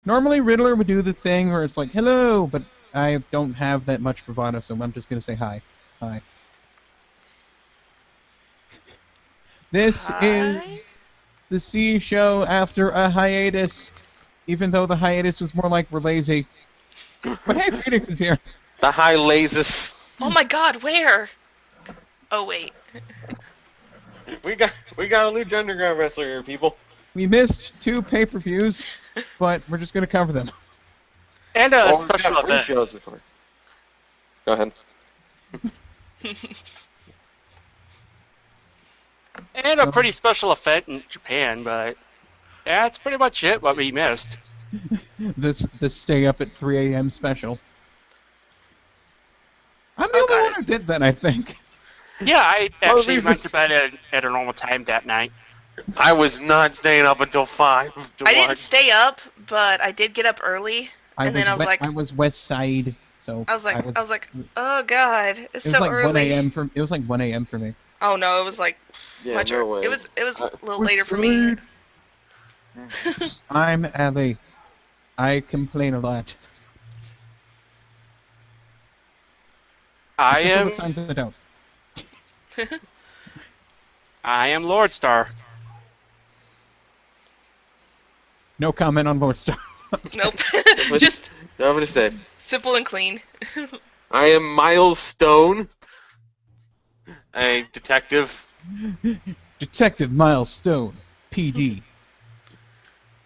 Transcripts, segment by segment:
Normally Riddler would do the thing where it's like, hello, but I don't have that much bravado, so I'm just gonna say hi. Hi. This Hi? is the C show after a hiatus, even though the hiatus was more like we're lazy. But hey, Phoenix is here. The high lasers. Oh my god, where? Oh wait. We got a Lucha Underground wrestler here, people. We missed 2 pay-per-views, but we're just gonna cover them. And a Oh, we've special got free event. shows. Go ahead. And a pretty special event in Japan, but yeah, that's pretty much it what we missed. The stay up at 3 a.m. special. I'm the Oh, only got one who did that, I think. Yeah, I Well, actually these went to bed at a normal time that night. I was not staying up until 5 to I didn't watch. stay up, but I did get up early. And then I was like, I was West Side, so I was like, oh god, it's it was so like early. 1 a.m. for it was like 1 a.m. for me. Oh no, it was like Yeah, much. no way. It was a little West later for me. Side. I'm Allie. I complain a lot. I Except for am the times I don't. Lord Star. No comment on Lord Star. Nope. Just I'm gonna say, simple and clean. I am Miles Stone, a detective. Detective Miles Stone, PD.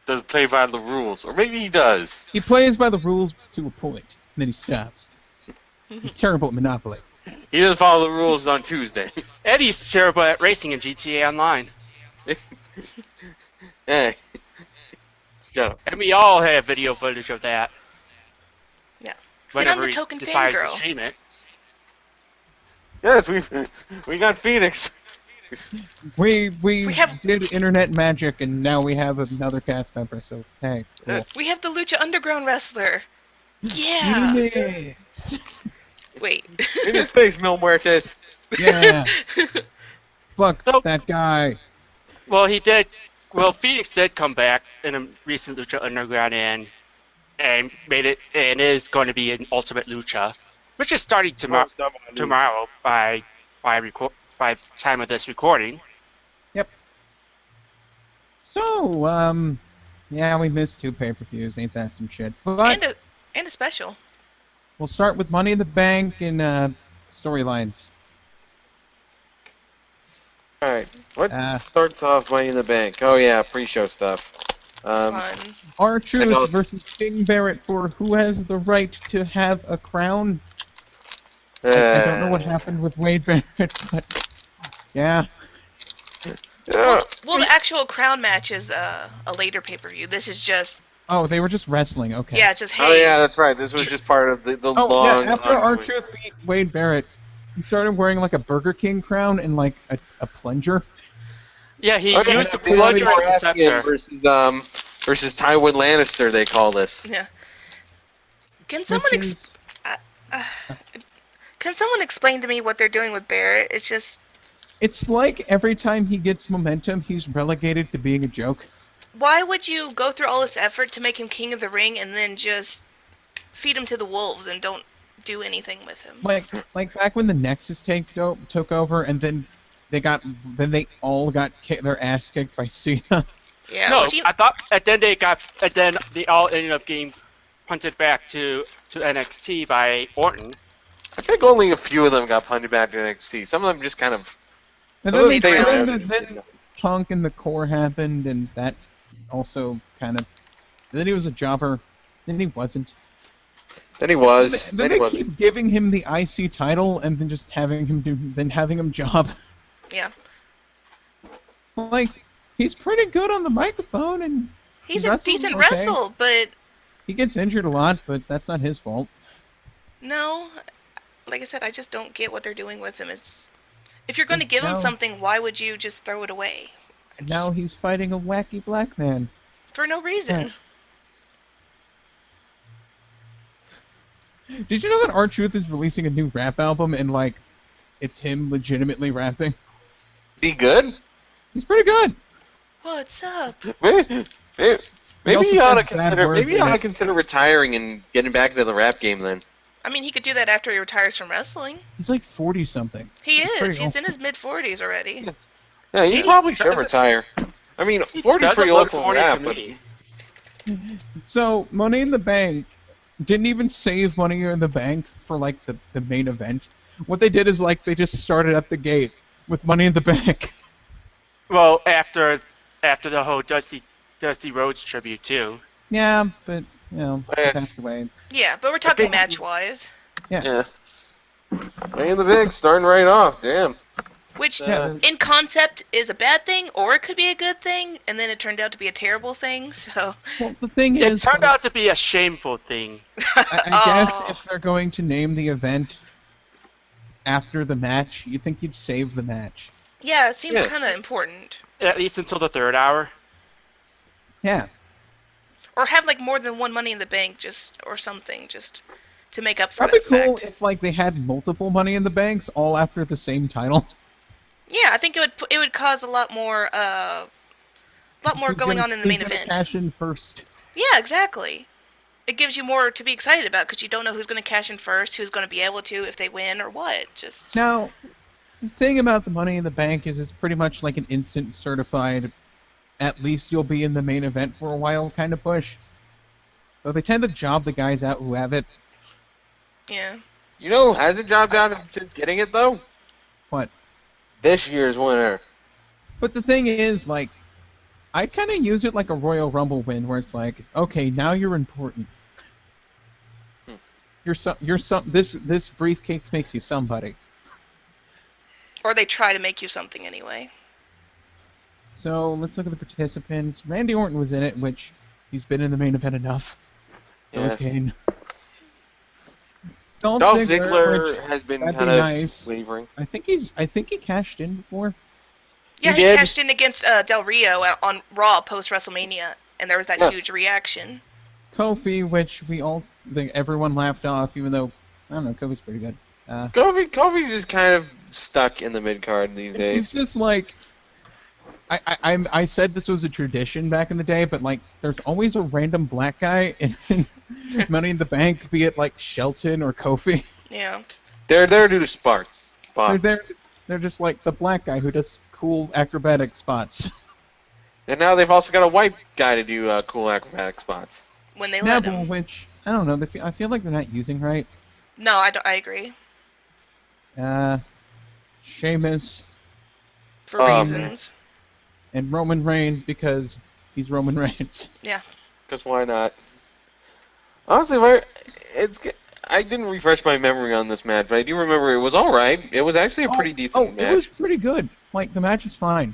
Doesn't play by the rules, or maybe he does. He plays by the rules to a point, and then he stops. He's terrible at Monopoly. He doesn't follow the rules on Tuesday. Eddie's terrible at racing in GTA Online. Hey, shut up. And we all have video footage of that. Yeah. Whenever the he token decides to fangirl. stream it. Yes, we got Phoenix. We have- did internet magic, and now we have another cast member. So hey, cool. Yes. We have the Lucha Underground wrestler. Yeah. Phoenix! Wait. In his face, Mil Muertes. Yeah. Fuck So- that guy. Well, he did. Well, Phoenix did come back in a recent Lucha Underground and made it, and is going to be an Ultimate Lucha, which is starting tomorrow by the time of this recording. So yeah, we missed 2 pay-per-views. Ain't that some shit? But and a special. we'll start with Money in the Bank and storylines. Alright, what Uh, starts off Money in the Bank? Oh yeah, pre-show stuff. Fun. I know. R-Truth versus King Barrett for who has the right to have a crown. I don't know what happened with Wade Barrett, but yeah. Well, the actual crown match is a later pay-per-view. This is just Oh, they were just wrestling. Okay. yeah, just hey. Oh yeah, that's right. This was just part of the Oh long. yeah. After R-Truth beat Wade Barrett, he started wearing like a Burger King crown and like a plunger. Yeah, he Oh, yeah, used the the plunger and the Afghan scepter. versus Tywin Lannister. They call this. Yeah. Can someone Which is- can someone explain to me what they're doing with Barrett? It's just It's like every time he gets momentum, he's relegated to being a joke. why would you go through all this effort to make him king of the ring and then just feed him to the wolves and don't do anything with him? Like back when the Nexus took over, and then they all got their ass kicked by Cena. Yeah. No, which he- I thought, and then they all ended up getting punted back to NXT by Orton. I think only a few of them got punted back to NXT. Some of them just kind of. And Some then, of them stayed around. around. then Punk and the Core happened, and that also kind of. Then he was a jobber. Then he wasn't. Then he was. Then Then they he wasn't. keep giving him the IC title, and then just having him job. yeah. Like he's pretty good on the microphone, and He's he a wrestles decent okay. wrestle, but He gets injured a lot, but that's not his fault. no. Like I said, I just don't get what they're doing with him. It's if you're going to give him now- something, why would you just throw it away? And now he's fighting a wacky black man. For no reason. Did you know that R-Truth is releasing a new rap album, and like, it's him legitimately rapping? He good? He's pretty good. What's up? Maybe Maybe also you ought to says bad consider. words Maybe you in ought to it. consider retiring and getting back into the rap game then. I mean, he could do that after he retires from wrestling. He's like 40 something. He He's is. pretty He's old. in his mid-40s already. Yeah, you See, probably should doesn't- retire. I mean, He 40's doesn't pretty look old for 40 rap, to but me. So Money in the Bank didn't even save Money in the Bank for like the main event. What they did is like they just started at the gate with Money in the Bank. Well, after the whole Dusty Rhodes tribute too. Yeah, but you know, he Yes. passed away. Yeah, but we're talking think- match-wise. yeah. Money in the Bank starting right off. Damn. Which, Yeah, in concept, is a bad thing, or it could be a good thing, and then it turned out to be a terrible thing, so... well, the thing It is, turned out to be a shameful thing. I guess Oh. if they're going to name the event after the match, you think you'd save the match. Yeah, it seems Yeah. kind of important. At least until the 3rd hour. Yeah. Or have, like, more than one Money in the Bank, or something, just to make up for That'd that be cool fact. if like they had multiple Money in the Banks all after the same title. Yeah, I think it would cause a lot more Who's going gonna- on in the main who's gonna event. Cash in first. Yeah, exactly. It gives you more to be excited about because you don't know who's going to cash in first, who's going to be able to if they win or what. Just Now, the thing about the Money in the Bank is it's pretty much like an instant certified, at least you'll be in the main event for a while kind of push. So they tend to job the guys out who have it. yeah. You know who hasn't jobbed out since getting it though? What? This year's winner. But the thing is, like, I kind of use it like a Royal Rumble win, where it's like, okay, now you're important. This briefcase makes you somebody. Or they try to make you something anyway. So let's look at the participants. Randy Orton was in it, which he's been in the main event enough. So is Yeah. Kane. Dolph Ziggler which has been that'd kind be of nice. wavering. I think he cashed in before. Yeah, He he did. cashed in against Del Rio on Raw post WrestleMania, and there was that Yeah. huge reaction. Kofi, which everyone laughed off, even though I don't know, Kofi's pretty good. Kofi's just kind of stuck in the mid card these He's days. just like I said this was a tradition back in the day, but like there's always a random black guy in Money in the Bank, be it like Shelton or Kofi. Yeah. They're there due to spots. They're just like the black guy who does cool acrobatic spots. And now they've also got a white guy to do cool acrobatic spots. When they let Neville, him. which I don't know, I feel like they're not using right. No, I agree. Sheamus For Um, reasons. and Roman Reigns because he's Roman Reigns. Yeah. Because why not? Honestly, I didn't refresh my memory on this match, but I do remember it was alright. It was actually a pretty decent match. It was pretty good. Like the match is fine.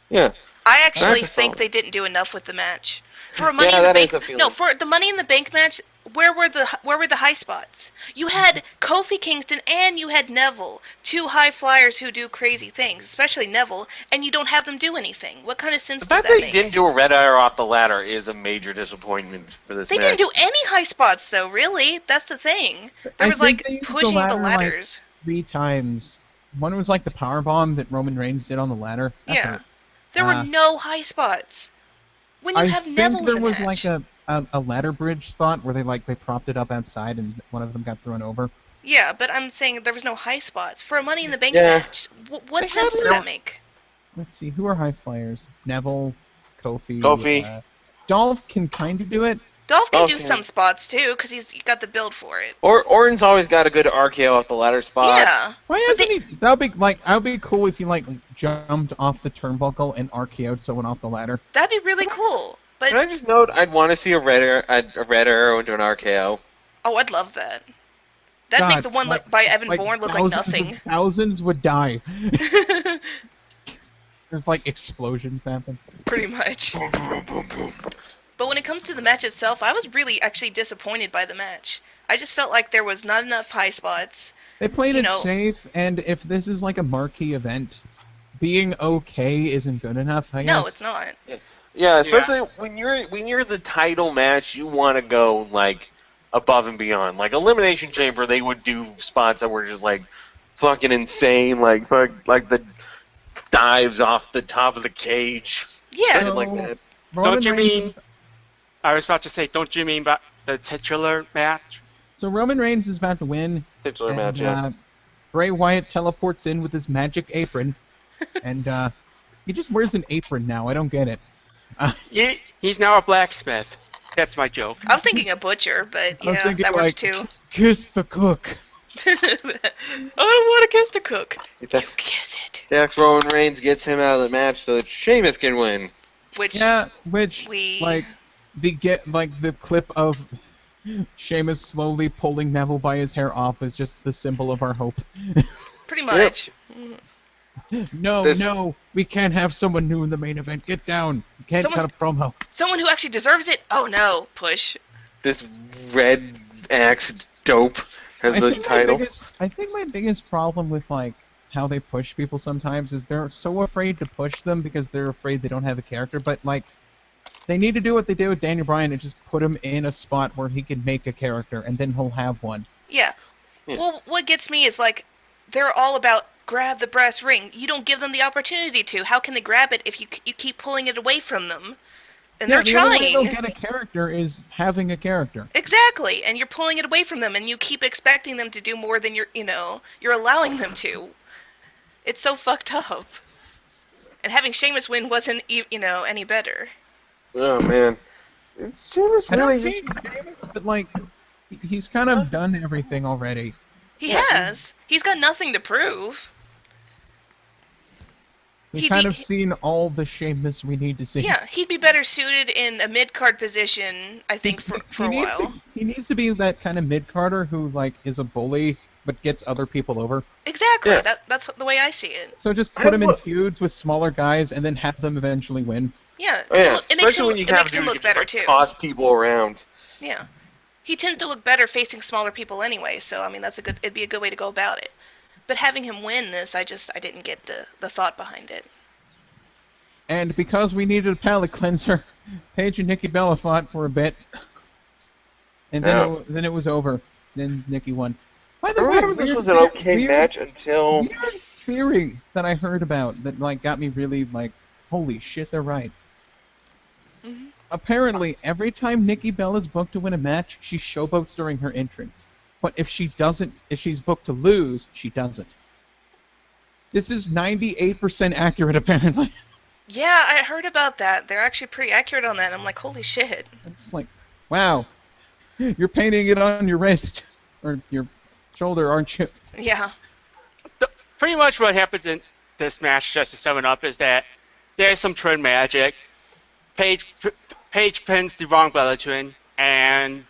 Yeah. I actually That's think solid. they didn't do enough with the match. For a Money Yeah, in the that is Bank, a feeling. no, for the Money in the Bank match, where were the high spots? You had Kofi Kingston and you had Neville, two high flyers who do crazy things, especially Neville, and you don't have them do anything. What kind of sense The does fact that they make? didn't do a red arrow off the ladder is a major disappointment for this They match. didn't do any high spots though, really. That's the thing. There I was think like they used the pushing the ladder, like, ladders. 3 times. One was like the power bomb that Roman Reigns did on the ladder. That Yeah. hurt. There were no high spots. When you I have think Neville there in the was match. like a ladder bridge spot where they propped it up outside and one of them got thrown over. Yeah, but I'm saying there was no high spots. For a Money in the Bank Yeah. match, what They sense have does no- that make? Let's see, who are high flyers? Neville, Kofi. Kofi. Dolph can kind of do it. Dolph can do Okay. some spots too, because he's got the build for it. Orton's always got a good RKO off the ladder spot. Yeah. Why But hasn't he? That'd be cool if he like jumped off the turnbuckle and RKO'd someone off the ladder. That'd be really cool. But, Can I just note, I'd want to see a red arrow into an RKO. oh, I'd love that. That'd God, make the one like- by Evan Bourne look like nothing. Thousands would die. There's like explosions happen. Pretty much. But when it comes to the match itself, I was really actually disappointed by the match. I just felt like there was not enough high spots. They played You it know- safe, and if this is like a marquee event, being okay isn't good enough. I guess. No, it's not. Yeah, especially when you're the title match, you want to go like above and beyond. Like Elimination Chamber, they would do spots that were just like fucking insane, like the dives off the top of the cage, Yeah. shit like that. Roman Don't you Reigns mean- I was about to say, don't you mean about the titular match? So Roman Reigns is about to win, Titular and match, yeah. Bray Wyatt teleports in with his magic apron, and he just wears an apron now. I don't get it. He's now a blacksmith. That's my joke. I was thinking a butcher, but I was yeah, thinking that works like, too. kiss the cook. I don't want to kiss the cook. You It's a- kiss it. Dax Roman Reigns gets him out of the match so that Sheamus can win. Which Yeah, which we like the clip of Sheamus slowly pulling Neville by his hair off is just the symbol of our hope. pretty much. No, we can't have someone new in the main event. Get down. You can't Someone- cut a promo. Someone who actually deserves it. Oh no, push. This red axe dope has the title. I think my biggest problem with like how they push people sometimes is they're so afraid to push them because they're afraid they don't have a character. But like, they need to do what they did with Daniel Bryan and just put him in a spot where he can make a character, and then he'll have one. Yeah. Well, what gets me is like they're all about grab the brass ring. You don't give them the opportunity to. How can they grab it if you keep pulling it away from them? And Yeah, they're the only way trying. they'll get a character is having a character. Exactly, and you're pulling it away from them, and you keep expecting them to do more than you're allowing them to. It's so fucked up. And having Sheamus win wasn't, any better. Oh man, it's Sheamus I don't really. hate Sheamus, but like, he's kind of done everything already. He has. He's got nothing to prove. We've He'd kind be- of seen all the Sheamus we need to see. Yeah, he'd be better suited in a mid-card position, I think, for a while. He needs to be that kind of mid-carder who like is a bully but gets other people over. Exactly. Yeah. That's the way I see it. So just I put him in look- feuds with smaller guys and then have them eventually win. Yeah, Oh, yeah. it makes Especially him, when you it have makes dudes him who look just, better like, too. toss people around. Yeah, he tends to look better facing smaller people anyway. So I mean, it'd be a good way to go about it. But having him win this, I didn't get the thought behind it. And because we needed a palate cleanser, Paige and Nikki Bella fought for a bit. And then it was over. Then Nikki won. By the I way, remember this weird was an okay match until. weird theory that I heard about that like got me really like, holy shit, they're right. Mm-hmm. Apparently, every time Nikki Bella's booked to win a match, she showboats during her entrance. But if she's booked to lose, she doesn't. This is 98% accurate, apparently. Yeah, I heard about that. They're actually pretty accurate on that. I'm like, holy shit. It's like, wow, you're painting it on your wrist or your shoulder, aren't you? Yeah. Pretty much what happens in this match, just to sum it up, is that there's some twin magic. Paige pins the wrong Bella twin, and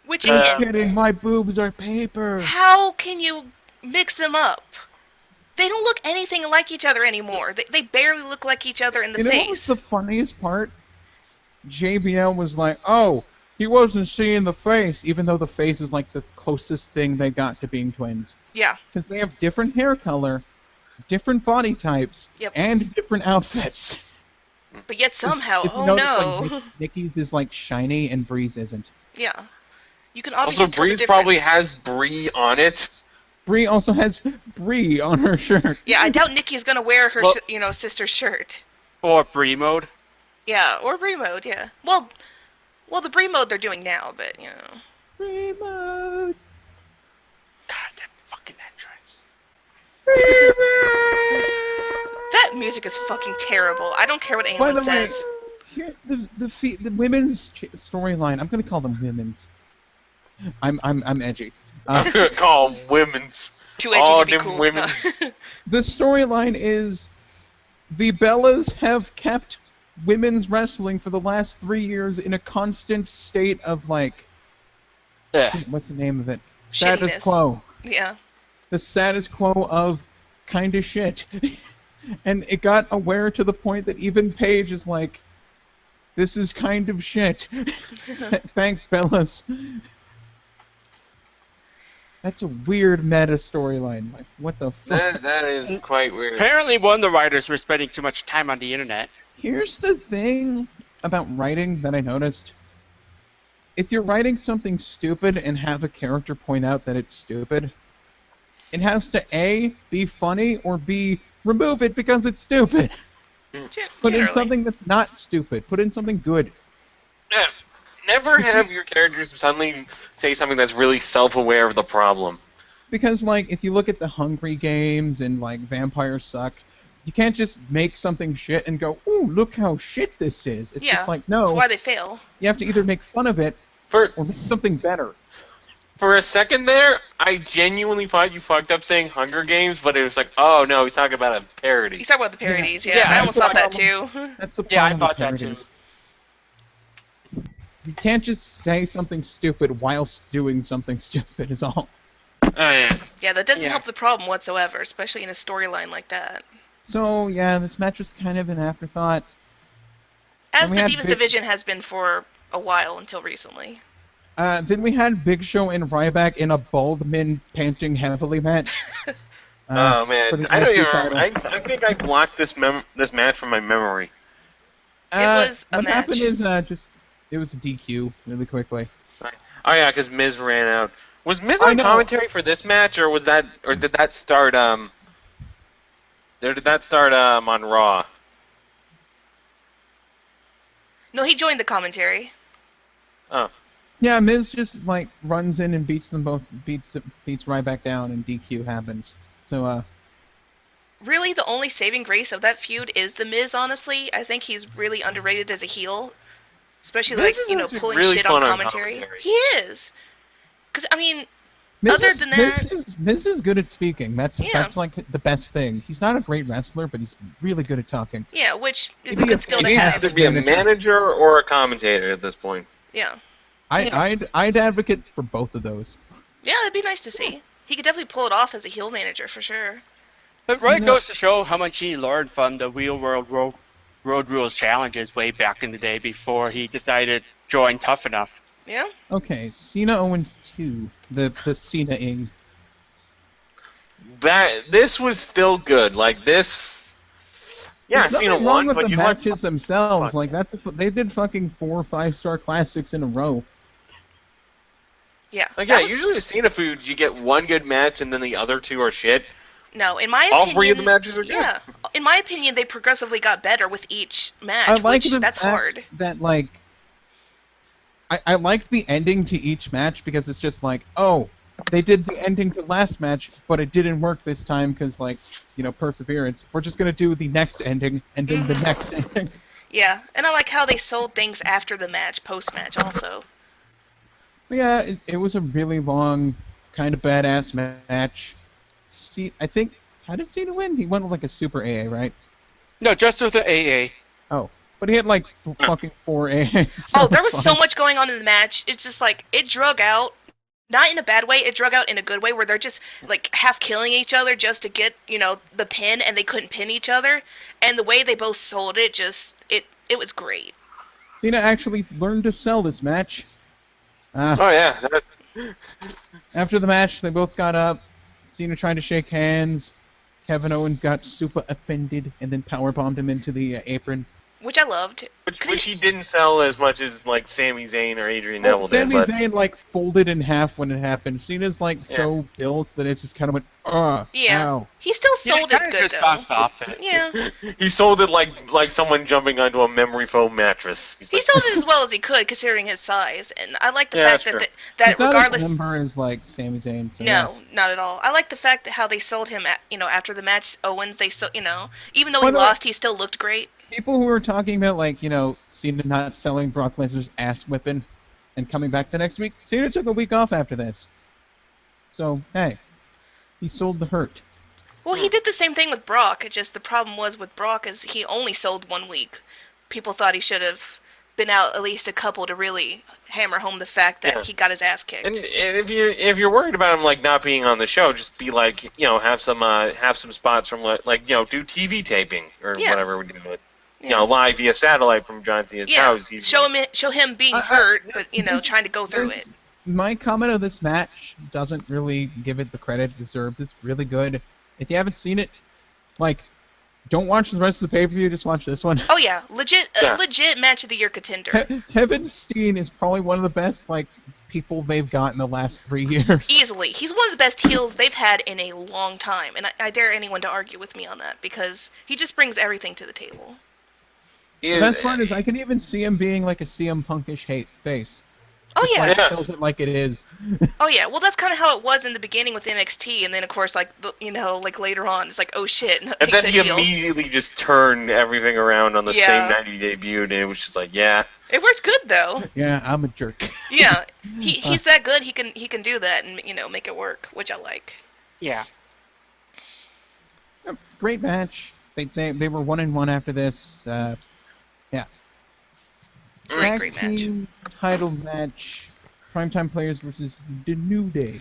Which Just again, kidding, my boobs are paper. how can you mix them up? They don't look anything like each other anymore. They barely look like each other in the You know what was face. the funniest part? JBL was like, oh, he wasn't seeing the face, even though the face is like the closest thing they got to being twins. Yeah. Because they have different hair color, different body types, Yep. and different outfits. But yet somehow, If you oh notice, no. like, Nikki's is like shiny and Bree's isn't. Yeah. You can obviously Also, tell the Breeze difference. probably has Bree on it. Bree also has Bree on her shirt. Yeah, I doubt Nikki's gonna wear her, Well- sister's shirt. or Bree mode. Yeah, or Brie mode. Yeah. Well, the Brie mode they're doing now, but Bree mode. God, that fucking entrance. that music is fucking terrible. I don't care what By anyone the way, says. here, the women's storyline. I'm gonna call them women's. I'm edgy. Call 'em women's. Too edgy all to be them cool. women. No. The storyline is the Bellas have kept women's wrestling for the last 3 years in a constant state of like, shit, what's the name of it? Status Shittiness. quo. Yeah. The status quo of kind of shit. And it got aware to the point that even Paige is like, this is kind of shit. Thanks, Bellas. That's a weird meta storyline. Like, what the fuck? That is quite weird. Apparently, one of the writers were spending too much time on the internet. Here's the thing about writing that I noticed. If you're writing something stupid and have a character point out that it's stupid, it has to A, be funny, or B, remove it because it's stupid. Put in Generally. something that's not stupid. Put in something good. Yeah. Never have your characters suddenly say something that's really self-aware of the problem. Because, like, if you look at the Hungry Games and, like, Vampires Suck, you can't just make something shit and go, ooh, look how shit this is. It's just Yeah, like, that's no, why they fail. you have to either make fun of it For or make something better. for a second there, I genuinely thought you fucked up saying Hunger Games, but it was like, oh no, he's talking about a parody. He's talking about the parodies, yeah. Yeah, I I almost thought that problem. too. That's the Yeah, I problem with thought that too. parodies. You can't just say something stupid whilst doing something stupid is all. Oh yeah. Yeah, that doesn't Yeah. help the problem whatsoever, especially in a storyline like that. So, yeah, this match was kind of an afterthought. As we the had Divas Big- division has been for a while until recently. Then we had Big Show and Ryback in a bald man panting heavily match. Oh for man, the I don't IC even title. remember. I think I blocked this match from my memory. It was a what match. happened is it was a DQ really quickly. Oh yeah, because Miz ran out. Was Miz I on know. commentary for this match, or did that start on Raw? No, he joined the commentary. Oh. Yeah, Miz just like runs in and beats them both, beats Ryback down, and DQ happens. So Really, the only saving grace of that feud is The Miz, honestly. I think he's really underrated as a heel. Especially, Miz like, is you know, actually pulling really shit fun on on commentary. commentary. He is. Because, I mean, Miz Other is, than that- Miz is good at speaking. That's Yeah. like the best thing. He's not a great wrestler, but he's really good at talking. yeah, which is Maybe a good a- skill He to needs have. to be a manager or a commentator at this point. Yeah. I'd advocate for both of those. Yeah, it'd be nice to see. He could definitely pull it off as a heel manager, for sure. It really Cena- goes to show how much he learned from the Real World Road Rules challenges way back in the day before he decided to join Tough Enough. Yeah? Okay, Cena Owens 2, the Cena-ing. This was still good. Like this. Yeah, There's Cena nothing wrong won, with but the you like. matches themselves. Fuck. Like they did fucking 4 or 5-star classics in a row. Yeah. Like that yeah, was- usually with Cena foods, you get one good match and then the other two are shit. No, in my All opinion... three of the matches are good. Yeah. In my opinion, they progressively got better with each match, I like which, the that's fact hard. that like I liked the ending to each match because it's just like, oh, they did the ending to last match, but it didn't work this time because like, you know, perseverance. We're just gonna do the next ending and then the next ending. Yeah, and I like how they sold things after the match, post-match also. But yeah, it was a really long, kind of badass match. I think, how did Cena win? He won with like a super AA, right? No, just with the AA. Oh, but he had like fucking 4 AA. Oh, there was so much going on in the match. It's just like, it drug out. Not in a bad way, it drug out in a good way where they're just like half killing each other just to get, you know, the pin, and they couldn't pin each other. And the way they both sold it, just, it was great. Cena actually learned to sell this match. Oh yeah, that's After the match, they both got up. Cena tried to shake hands. Kevin Owens got super offended and then powerbombed him into the apron. Which I loved. which he didn't sell as much as like Sami Zayn or Adrian Neville did. Sami But Zayn like folded in half when it happened. Cena's like so built that it just kind of went, Yeah. ow. He still Yeah, sold he it kinda good, just though. bounced off it. Yeah. he sold it like someone jumping onto a memory foam mattress. He's He like, sold it as well as he could, considering his size. And I like the Yeah, fact that's that, true. that He's not regardless... as limber as like Sami Zayn. So yeah. No, not at all. I like the fact that how they sold him, after the match, Owens, they still, even though By he the way- lost, he still looked great. People who were talking about like, Cena not selling Brock Lesnar's ass whipping and coming back the next week, Cena took a week off after this. So, hey, he sold the hurt. Well, he did the same thing with Brock. It just the problem was with Brock is he only sold 1 week. People thought he should have been out at least a couple to really hammer home the fact that Yeah. he got his ass kicked. and if you're worried about him like not being on the show, just be like have some spots from like do TV taping or Yeah. whatever we do it. Yeah. Live via satellite from John Cena's house. He's- Show him being I- hurt, but this- trying to go through it. My comment of this match doesn't really give it the credit it deserves. It's really good. If you haven't seen it, don't watch the rest of the pay-per-view, just watch this one. Oh yeah, legit Yeah. match of the year contender. Kevin Steen is probably one of the best, people they've got in the last 3 years. Easily, he's one of the best heels they've had in a long time, and I dare anyone to argue with me on that because he just brings everything to the table. The best part is I can even see him being like a CM Punkish hate face. Oh Just yeah. like tells it like it is. Oh yeah. Well, that's kind of how it was in the beginning with NXT, and then of course, like like later on, it's like, oh shit, And he's then a he heel. immediately just turned everything around on the same Yeah. night he debuted, and it was just like, yeah. It worked good though. Yeah, I'm a jerk. Yeah, he's that good. He can do that and make it work, which I like. Yeah. Great match. They were 1-1 after this. Yeah. Great match. Team title match. Primetime Players versus The New Day.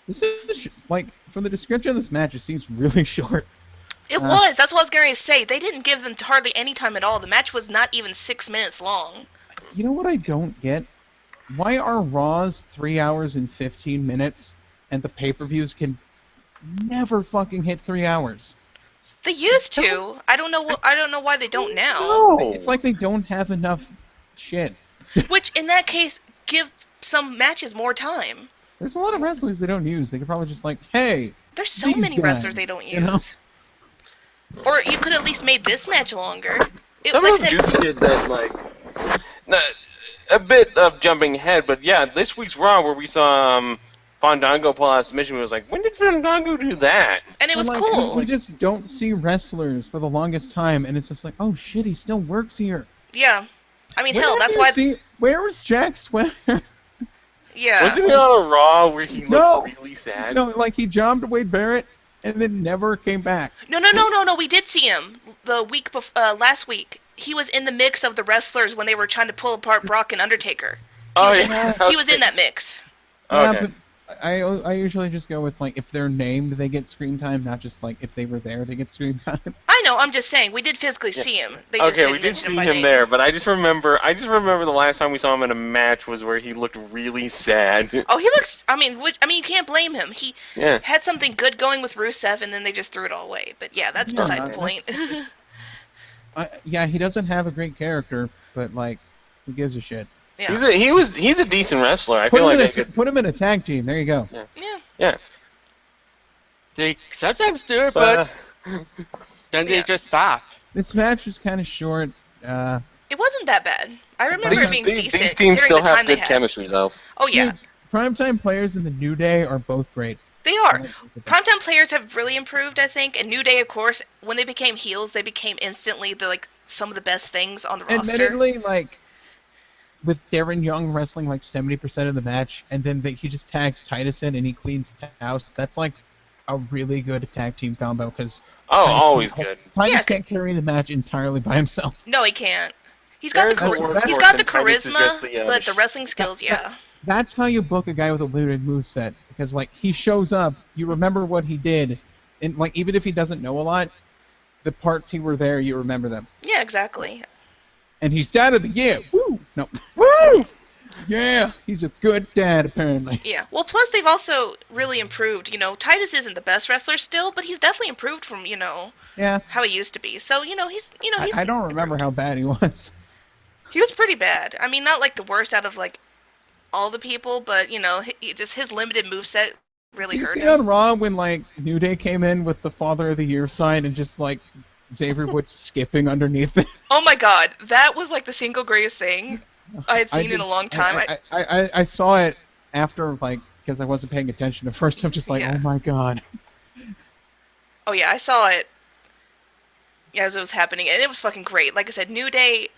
This is like from the description of this match, it seems really short. It was. That's what I was going to say. They didn't give them hardly any time at all. The match was not even 6 minutes long. You know what I don't get? Why are Raws 3 hours and 15 minutes and the pay-per-views can never fucking hit 3 hours? They used to. I don't know. I don't know why they don't now. No. It's like they don't have enough shit. Which, in that case, give some matches more time. There's a lot of wrestlers they don't use. They could probably just like, hey, There's so these many guys, wrestlers they don't use. you know? Or you could at least made this match longer. Some of them do shit that, like, a bit of jumping ahead, but yeah, this week's Raw where we saw Fandango pull out a submission, was like, when did Fandango do that? and it was Like, cool. We just don't see wrestlers for the longest time, and it's just like, oh shit, he still works here. Yeah. I mean, hell, that's why. Where was Jack Swagger? Yeah. Wasn't he on a Raw where he No. looked really sad? No, like he jobbed Wade Barrett and then never came back. No. We did see him the week last week. He was in the mix of the wrestlers when they were trying to pull apart Brock and Undertaker. He was in that mix. Yeah, Okay. but I usually just go with like if they're named they get screen time, not just like if they were there they get screen time. I know. I'm just saying we did physically see him. They just Okay, didn't we did mention see him by him name. there, but I just remember the last time we saw him in a match was where he looked really sad. Oh, he looks. I mean, you can't blame him. He Yeah. had something good going with Rusev, and then they just threw it all away. But yeah, that's beside the point. Yeah, he doesn't have a great character, but like, who gives a shit? Yeah. He's a decent wrestler. I feel like they could. Put him in a tag team. There you go. Yeah. Yeah. They sometimes do it, but then they Yeah. just stop. This match is kind of short. It wasn't that bad. I remember it being decent These teams considering still the time have they good had. chemistry, though. Oh yeah, Dude, Primetime Players and the New Day are both great. they are. Primetime players have really improved, I think, and New Day, of course, when they became heels, they became instantly some of the best things on the roster. Admittedly, like with Darren Young wrestling like 70% of the match, and then he just tags Titus in and he cleans house. That's like a really good tag team combo because Always good. Titus Yeah, can't carry the match entirely by himself. No, he can't. He's got the There's more he's got the Titus is just charisma, but the wrestling skills, yeah. That's how you book a guy with a limited moveset because like he shows up, you remember what he did, and like even if he doesn't know a lot, the parts he were there, you remember them. Yeah, exactly. And he's dad of the year. Woo! No. Woo! Yeah, he's a good dad apparently. Yeah. Well, plus they've also really improved. Titus isn't the best wrestler still, but he's definitely improved from Yeah. how he used to be. So he's he's. I don't remember how bad he was. He was pretty bad. I mean, not like the worst out of like all the people, but just his limited moveset really You hurt see him. on Raw when like New Day came in with the Father of the Year sign and just like Xavier Woods skipping underneath it. Oh my god, that was like the single greatest thing I had seen in a long time. I saw it after like because I wasn't paying attention at first. I'm just like, Yeah. oh my god. Oh yeah, I saw it as it was happening, and it was fucking great. Like I said, New Day,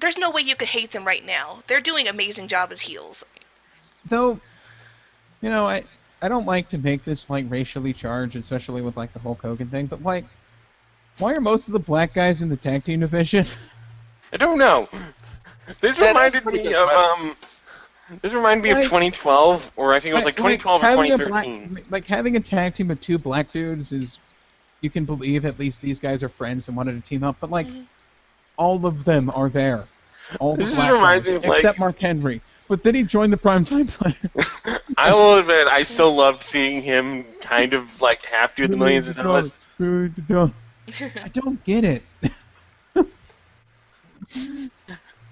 there's no way you could hate them right now. They're doing an amazing job as heels. Though, I don't like to make this like racially charged, especially with like the Hulk Hogan thing. But like, why are most of the black guys in the tag team division? I don't know. This reminded me of This reminded me of 2012, or I think it was like 2012 or having 2013. Having a tag team with two black dudes is, you can believe at least these guys are friends and wanted to team up. But like, all of them are there. All the This black reminds guys, me of, like- except Mark Henry. But then he joined the Primetime Players. I will admit, I still loved seeing him kind of like half do the millions of dollars. I don't get it.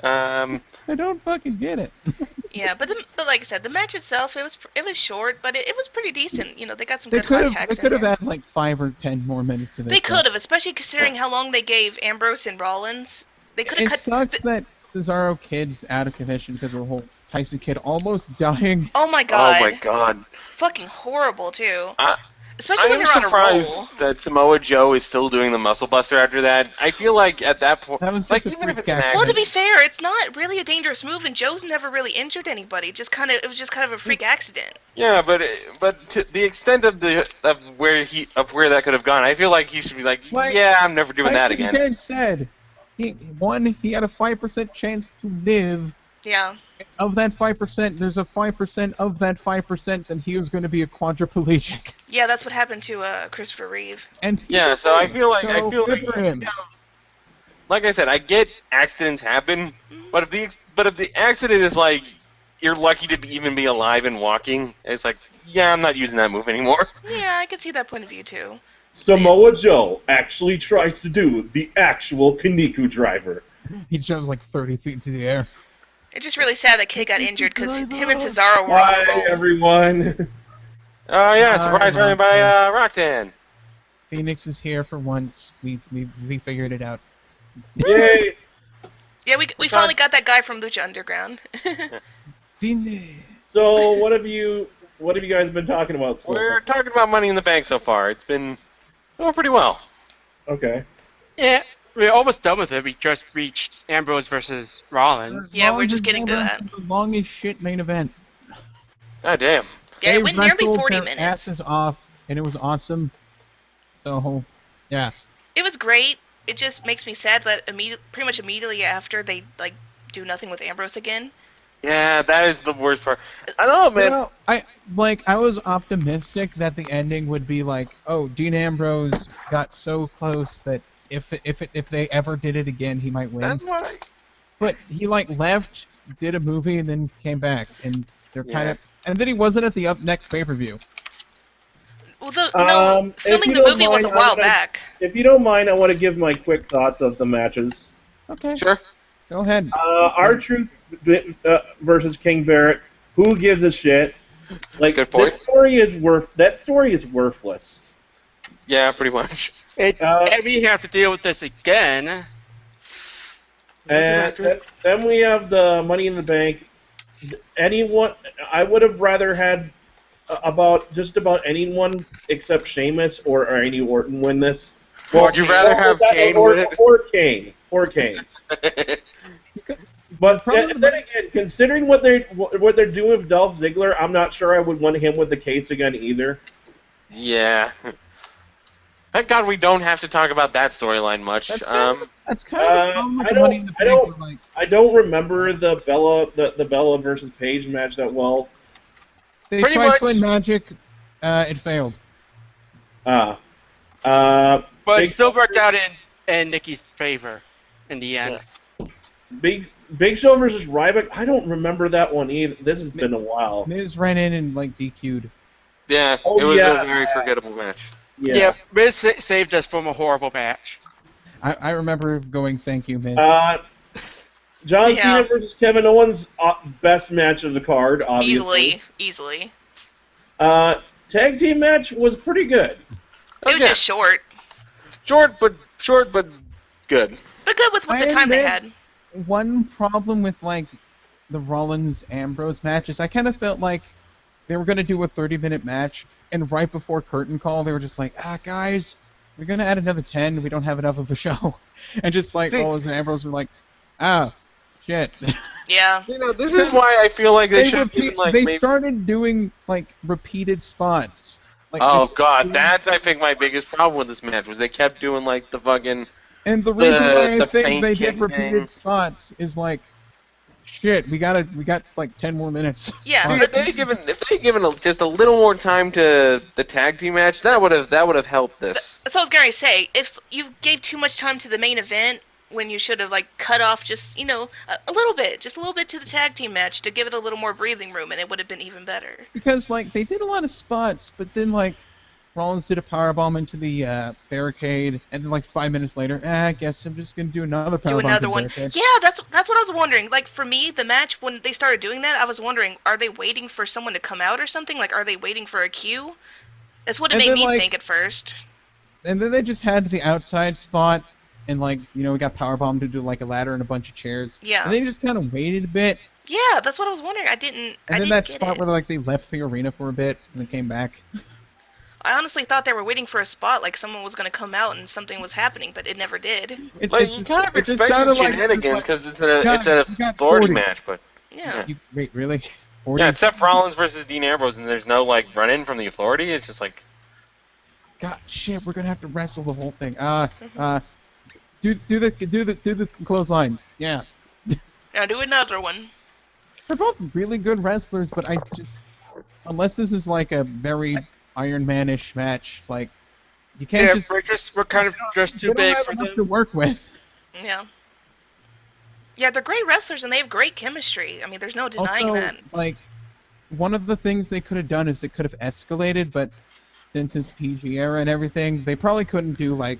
Um, I don't fucking get it. Yeah, but like I said, the match itself it was short, but it was pretty decent. You know, they got some They good hot could have they tags in could have there. had like 5 or 10 more minutes to They this though. could have, especially considering how long they gave Ambrose and Rollins. They could have It cut. sucks that Cesaro Kid's out of commission because of the whole Tyson Kid almost dying. Oh my Oh my god, god. fucking horrible too. I, Especially I when am they're on a roll. surprised that Samoa Joe is still doing the Muscle Buster after that. I feel like at that point, That was like just a even if freak it's an Well, to accident. be fair, it's not really a dangerous move, and Joe's never really injured anybody. It was just kind of a freak accident. yeah, but to the extent of where that could have gone, I feel like he should be like, Like, yeah, I'm never doing that Tyson again. Kidd said he had a 5% chance to live. Yeah. Of that 5%, there's a 5% of that 5% that he was going to be a quadriplegic. Yeah, that's what happened to Christopher Reeve. And he's Yeah, so I okay. feel like So good for him. like I said, I get accidents happen, but if the accident is like you're lucky to even be alive and walking, it's like, yeah, I'm not using that move anymore. Yeah, I can see that point of view too. Samoa Joe actually tries to do the actual Kaneko driver. He jumps like 30 feet into the air. It's just really sad that Kid got injured because him and Cesaro were on Hi, a roll. everyone. Oh yeah, surprise Roxanne. running by Roxanne. Phoenix is here for once. We figured it out. Yay. Yeah, we finally got that guy from Lucha Underground. Phoenix. So, what have you guys been talking about so We're far? talking about Money in the Bank so far. It's been going pretty well. Okay. Yeah, we're almost done with it. We just reached Ambrose versus Rollins. Yeah, we're Long just as getting to well, that. The longest shit main event. God damn. Yeah, They it went nearly wrestled 40 their minutes. asses off, and it was awesome. So, yeah. It was great. It just makes me sad that pretty much immediately after they like do nothing with Ambrose again. Yeah, that is the worst part. I don't know, man. Well, I was optimistic that the ending would be like, oh, Dean Ambrose got so close that if they ever did it again, he might win. That's why. But he like left, did a movie, and then came back, and they're kind Yeah. of, and then he wasn't at the next pay-per-view. Well, no, If filming you the don't movie was a mind, while I'm gonna- back. If you don't mind, I want to give my quick thoughts of the matches. Okay, Sure. go ahead. R-Truth versus King Barrett. Who gives a shit? Like, Good point. that story is worthless. Yeah, pretty much. And we have to deal with this again. And then we have the Money in the Bank. I would have rather had just about anyone except Sheamus or Randy Orton win this. Would you rather have Kane win it? Or Kane. But then again, considering what they're doing with Dolph Ziggler, I'm not sure I would want him with the case again either. Yeah. Thank God we don't have to talk about that storyline much. That's kind of the problem with I the Money in the don't- Bank. Like, I don't remember the Bella versus Paige match that well. they Pretty tried much. Twin Magic, it failed. But Big- it still worked out in Nikki's favor in the end. Big Show versus Ryback. I don't remember that one either. This has been a while. Miz ran in and like DQ'd. Yeah, Oh, it was yeah. a very forgettable match. Yeah, Miz saved us from a horrible match. I remember going, "Thank you, Miz." John Yeah. Cena versus Kevin Owens, best match of the card, obviously. Easily. Tag team match was pretty good. It was Okay. just short, Short but good. but good with I the time they admit- had. One problem with like the Rollins Ambrose matches, I kind of felt like they were gonna do a 30-minute match, and right before curtain call, they were just like, guys, we're gonna add another 10. We don't have enough of a show, and just like See- Rollins and Ambrose were like, shit. Yeah. You know, this is why I feel like they should have given like they maybe. started doing like repeated spots. Like, Oh this- god, that's I think my biggest problem with this match was they kept doing like the fucking. And the reason why I the think faint they did kick repeated thing. spots is like, shit, we got like 10 more minutes. Yeah, Dude, but if they had given just a little more time to the tag team match, that would have helped this. that's what I was gonna say. If you gave too much time to the main event when you should have like cut off just a little bit, just a little bit to the tag team match to give it a little more breathing room, and it would have been even better. Because like they did a lot of spots, but then like Rollins did a powerbomb into the barricade, and then like 5 minutes later, I guess I'm just gonna do another Do powerbomb to another the one. barricade. Yeah, that's what I was wondering. Like for me, the match when they started doing that, I was wondering, are they waiting for someone to come out or something? Like, are they waiting for a cue? That's what it And made then me like, think at first. and then they just had the outside spot, and like we got powerbombed to do like a ladder and a bunch of chairs, Yeah. and they just kind of waited a bit, Yeah, that's what I was wondering. I didn't and then that get spot it. where like they left the arena for a bit and then came back. I honestly thought they were waiting for a spot, like someone was going to come out and something was happening, but it never did. Like you kind of it just expected sounded like shenanigans because it's a you got authority 40. match, but Yeah. Wait, really? 40? yeah, it's Seth Rollins versus Dean Ambrose, and there's no like run in from the authority. It's just like God, shit, we're gonna have to wrestle the whole thing. Do the clothesline. Yeah. Now do another one. They're both really good wrestlers, but I just, unless this is like a very Iron Man-ish match, like, you can't we're kind of just too big for enough them. to work with. Yeah. Yeah, they're great wrestlers and they have great chemistry. I mean, there's no denying Also, that. like, one of the things they could have done is it could have escalated, but since it's PG era and everything, they probably couldn't do, like,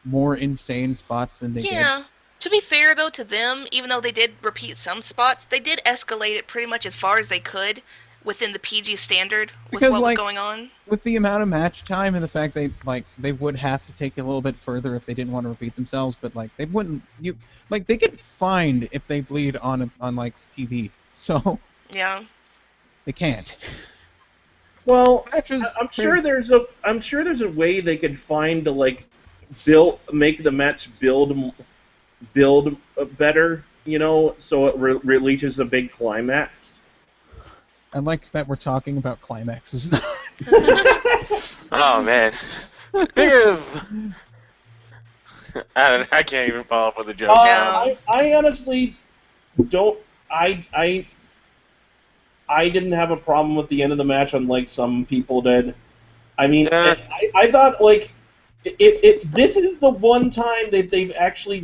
more insane spots than they did. Yeah. To be fair, though, to them, even though they did repeat some spots, they did escalate it pretty much as far as they could within the PG standard with Because, what was like, going on. With the amount of match time and the fact they would have to take it a little bit further if they didn't want to repeat themselves, but like they wouldn't they get fined if they bleed on like TV, so Yeah. they can't. Well, Matches, I'm sure there's a way they could find to like make the match build better, so it reaches a big climax. I like that we're talking about climaxes. oh man, bigger. I can't even follow up with a joke. No. I honestly don't. I didn't have a problem with the end of the match, unlike some people did. I mean, I thought like this is the one time that they've actually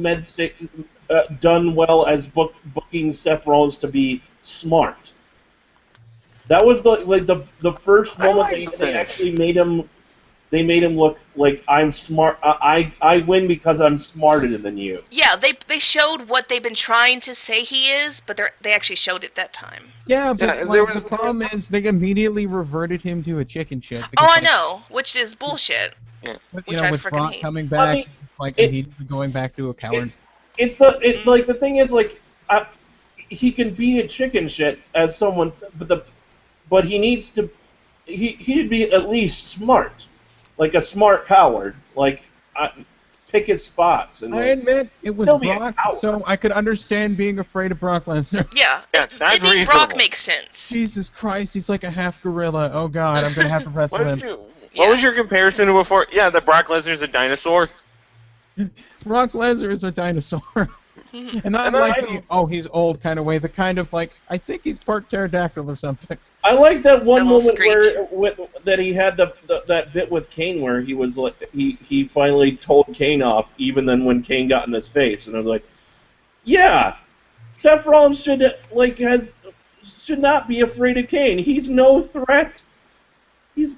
done well as booking Seth Rollins to be smart. That was the first moment they actually made him. They made him look like I'm smart. I win because I'm smarter than you. Yeah, they showed what they've been trying to say he is, but they actually showed it that time. Yeah, but Yeah, like, the problem is they immediately reverted him to a chicken shit. Oh, I know, which is bullshit. Which I with freaking Brock hate. coming back, I mean, immediately going back to a coward. Like the thing is like he can be a chicken shit as someone, but he needs to he should be at least smart, like a smart coward. Like pick his spots. And I admit it was Tell me a Brock, coward. so I could understand being afraid of Brock Lesnar. Yeah, that's it made Brock reasonable. make sense. Jesus Christ, he's like a half gorilla. Oh God, I'm gonna have to wrestle him. What was your comparison to before? Yeah, that Brock Lesnar's a dinosaur. Brock Lesnar is a dinosaur. And not And then like he's old kind of way, the kind of like, I think he's part pterodactyl or something. I like that one That little moment where that he had that bit with Kane where he was like he finally told Kane off even then when Kane got in his face, and I was like, yeah, Seth Rollins should not be afraid of Kane. He's no threat. He's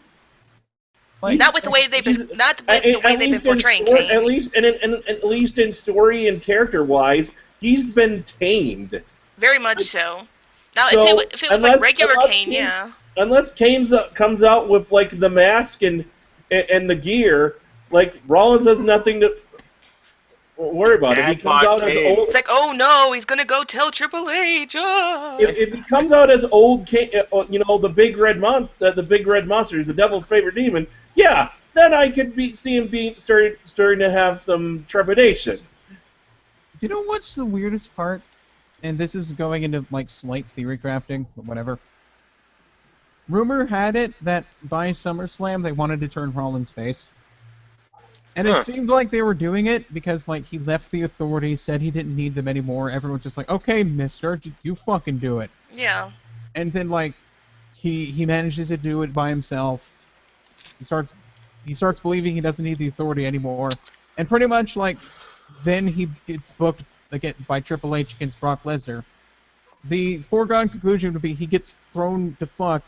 Like, Not with the way they've been, not with the way they've been portraying Kane. At least in story and character wise, he's been tamed. Very much so. Now, So, if it was like regular Kane, yeah. Unless Kane comes out with like the mask and the gear, like Rollins has nothing to worry about. If he comes out as old, It's like, oh no, he's gonna go tell Triple H. Oh. if he comes out as old Kane, the big red monster, the devil's favorite demon, yeah, then I could see him starting to have some trepidation. you know what's the weirdest part? And this is going into like slight theory crafting, but whatever. Rumor had it that by SummerSlam they wanted to turn Rollins face. And it seemed like they were doing it because like he left the Authority, said he didn't need them anymore. Everyone's just like, okay, mister, you fucking do it. Yeah. And then like he manages to do it by himself. He starts believing he doesn't need the Authority anymore. And pretty much like then he gets booked again by Triple H against Brock Lesnar. The foregone conclusion would be he gets thrown to fuck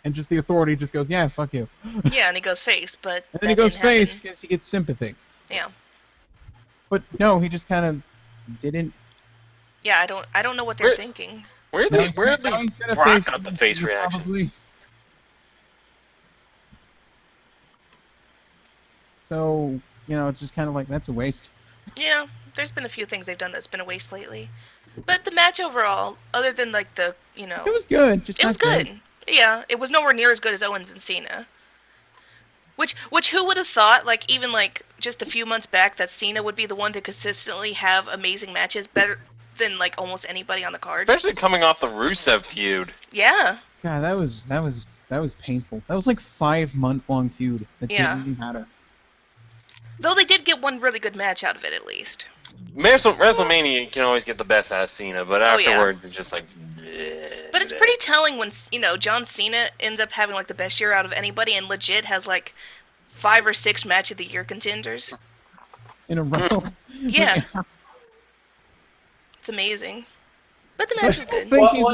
And just the Authority just goes, yeah, fuck you. Yeah, and he goes face, but And then that he goes didn't face happen. because he gets sympathy. Yeah. But no, he just kind of didn't. Yeah, I don't know what they're Where- thinking. Weirdly, Now he's gonna Brock face got the face Cena, reaction. probably. So, it's just kind of like, that's a waste. Yeah, there's been a few things they've done that's been a waste lately. But the match overall, other than like the, It was good, just it not was good. Yeah, it was nowhere near as good as Owens and Cena. Which who would have thought, like even like just a few months back, that Cena would be the one to consistently have amazing matches, better than like almost anybody on the card. Especially coming off the Rusev feud. Yeah. God, that was painful. That was like 5-month-long feud that Yeah. didn't even matter. Though they did get one really good match out of it, at least. WrestleMania, you can always get the best out of Cena, but Oh, yeah. afterwards it's just like. But it's pretty telling when, John Cena ends up having like the best year out of anybody and legit has like 5 or 6 match of the year contenders. In a row. Yeah. It's amazing. But the match was good. Think he's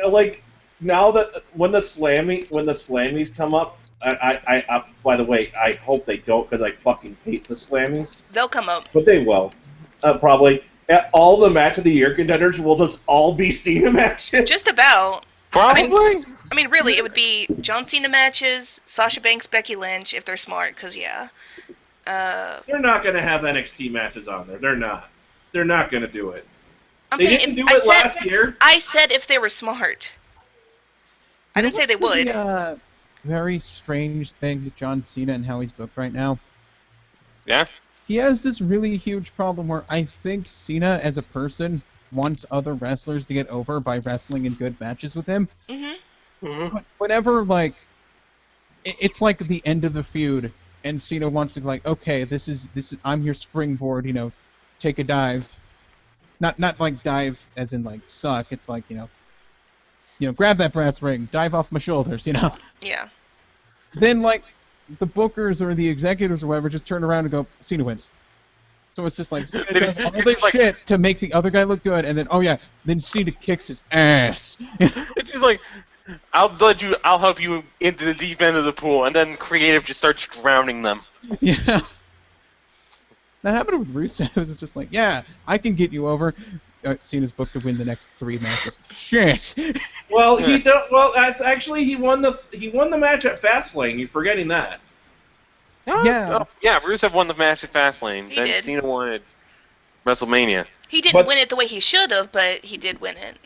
like now that when the Slammies come up, I by the way, I hope they don't because I fucking hate the Slammies. They'll come up. But they will, probably. All the match of the year contenders will just all be Cena matches. Just about. Probably. I mean, really, it would be John Cena matches, Sasha Banks, Becky Lynch, if they're smart, because, yeah. They're not going to have NXT matches on there. They're not. They're not going to do it. I'm They saying didn't if, do it last year. I said if they were smart. I didn't say they What's would. the, very strange thing with John Cena and how he's booked right now. Yeah. He has this really huge problem where I think Cena, as a person, wants other wrestlers to get over by wrestling in good matches with him. Mm-hmm. But whenever, like, it's like the end of the feud, and Cena wants to be like, okay, this is I'm your springboard, take a dive. Not like dive as in like suck. It's like grab that brass ring, dive off my shoulders, Yeah. Then like the bookers or the executives or whatever just turn around and go, Cena wins. So it's just like Cena does all this shit to make the other guy look good, and then Cena kicks his ass. It's just like, I'll help you into the deep end of the pool, and then creative just starts drowning them. Yeah. That happened with Rusev. It was just like, yeah, I can get you over. Cena's booked to win the next 3 matches. Shit. Well, that's actually he won the match at Fastlane. You're forgetting that. Yeah. Yeah, Rusev won the match at Fastlane. He Then did. Cena won at WrestleMania. He didn't win it the way he should have, but he did win it.